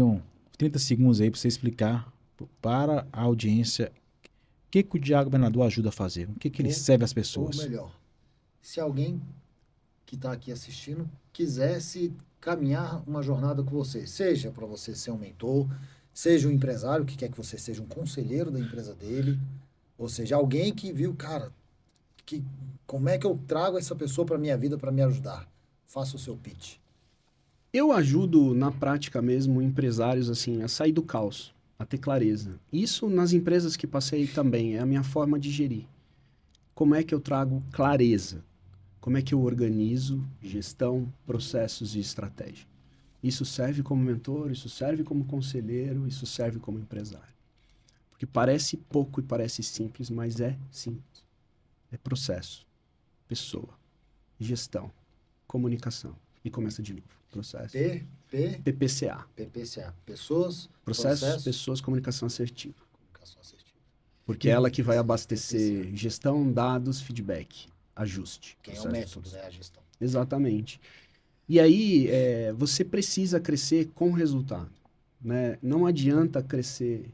30 segundos aí para você explicar para a audiência o que o Diálogo Governador ajuda a fazer, o que ele serve às pessoas. Ou melhor, se alguém que está aqui assistindo quisesse caminhar uma jornada com você, seja para você ser um mentor, seja um empresário que quer que você seja um conselheiro da empresa dele, ou seja, alguém que viu, cara, como é que eu trago essa pessoa para minha vida para me ajudar? Faça o seu pitch. Eu ajudo na prática mesmo empresários assim a sair do caos, a ter clareza. Isso nas empresas que passei também é a minha forma de gerir. Como é que eu trago clareza? Como é que eu organizo gestão, processos e estratégia? Isso serve como mentor, isso serve como conselheiro, isso serve como empresário. Porque parece pouco e parece simples, mas é simples. É processo, pessoa, gestão, comunicação. E começa de novo. Processo. PPCA. PPCA. Pessoas, Processos, pessoas, comunicação assertiva. Comunicação assertiva. Porque é ela que vai abastecer gestão, dados, feedback, ajuste. Quem é o método, né? A gestão. Exatamente. E aí, você precisa crescer com resultado. Né? Não adianta crescer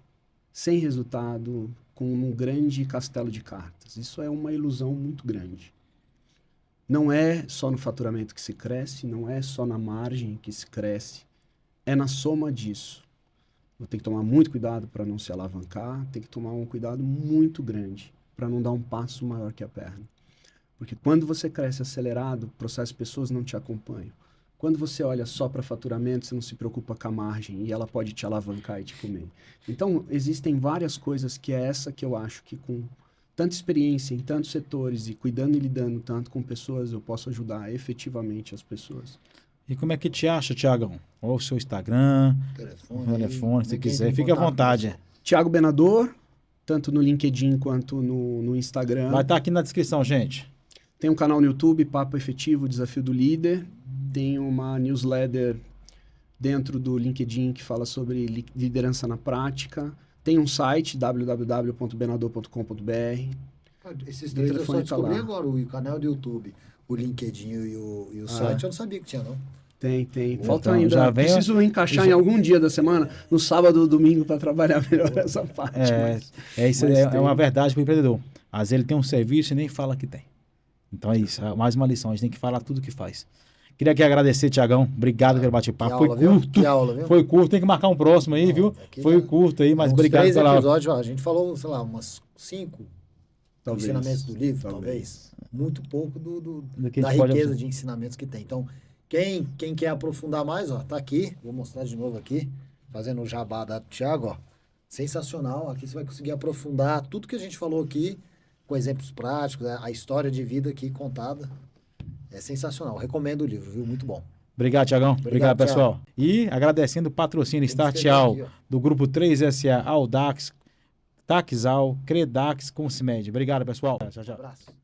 sem resultado, com um grande castelo de cartas. Isso é uma ilusão muito grande. Não é só no faturamento que se cresce, não é só na margem que se cresce, é na soma disso. Tem que tomar muito cuidado para não se alavancar, tem que tomar um cuidado muito grande para não dar um passo maior que a perna. Porque quando você cresce acelerado, o processo de pessoas não te acompanham. Quando você olha só para faturamento, você não se preocupa com a margem e ela pode te alavancar e te comer. Então, existem várias coisas que é essa que eu acho que com tanta experiência em tantos setores e cuidando e lidando tanto com pessoas, eu posso ajudar efetivamente as pessoas. E como é que te acha, Tiagão? Ou o seu Instagram, telefone, se quiser, fique à vontade. Thiago Benador, tanto no LinkedIn quanto no Instagram. Vai estar aqui na descrição, gente. Tem um canal no YouTube, Papo Efetivo, Desafio do Líder. Tem uma newsletter dentro do LinkedIn que fala sobre liderança na prática. Tem um site, www.benador.com.br. Esses três eu só descobri agora, o canal do YouTube, o LinkedIn e o site, eu não sabia que tinha, não. Tem. Então, Falta ainda. Preciso encaixar em algum dia da semana, no sábado ou domingo, para trabalhar melhor essa parte. Isso é uma verdade para o empreendedor. Às vezes ele tem um serviço e nem fala que tem. Então é isso, mais uma lição, a gente tem que falar tudo que faz. Queria aqui agradecer, Tiagão. Obrigado pelo bate-papo. Foi curto. Que aula, viu? Foi curto, tem que marcar um próximo aí, viu? Foi curto aí, mas obrigado 3 episódios, a gente falou, sei lá, umas 5 ensinamentos do livro, talvez. Muito pouco da riqueza de ensinamentos que tem. Então, quem quer aprofundar mais, ó, tá aqui. Vou mostrar de novo aqui, fazendo o jabá da Thiago, ó. Sensacional. Aqui você vai conseguir aprofundar tudo que a gente falou aqui, com exemplos práticos, a história de vida aqui contada. É sensacional. Recomendo o livro, viu? Muito bom. Obrigado, Tiagão. Obrigado, pessoal. E agradecendo o patrocínio Startial do Grupo 3SA, Audax, Taxal, Credax, Consimed. Obrigado, pessoal. Tchau, tchau. Um abraço.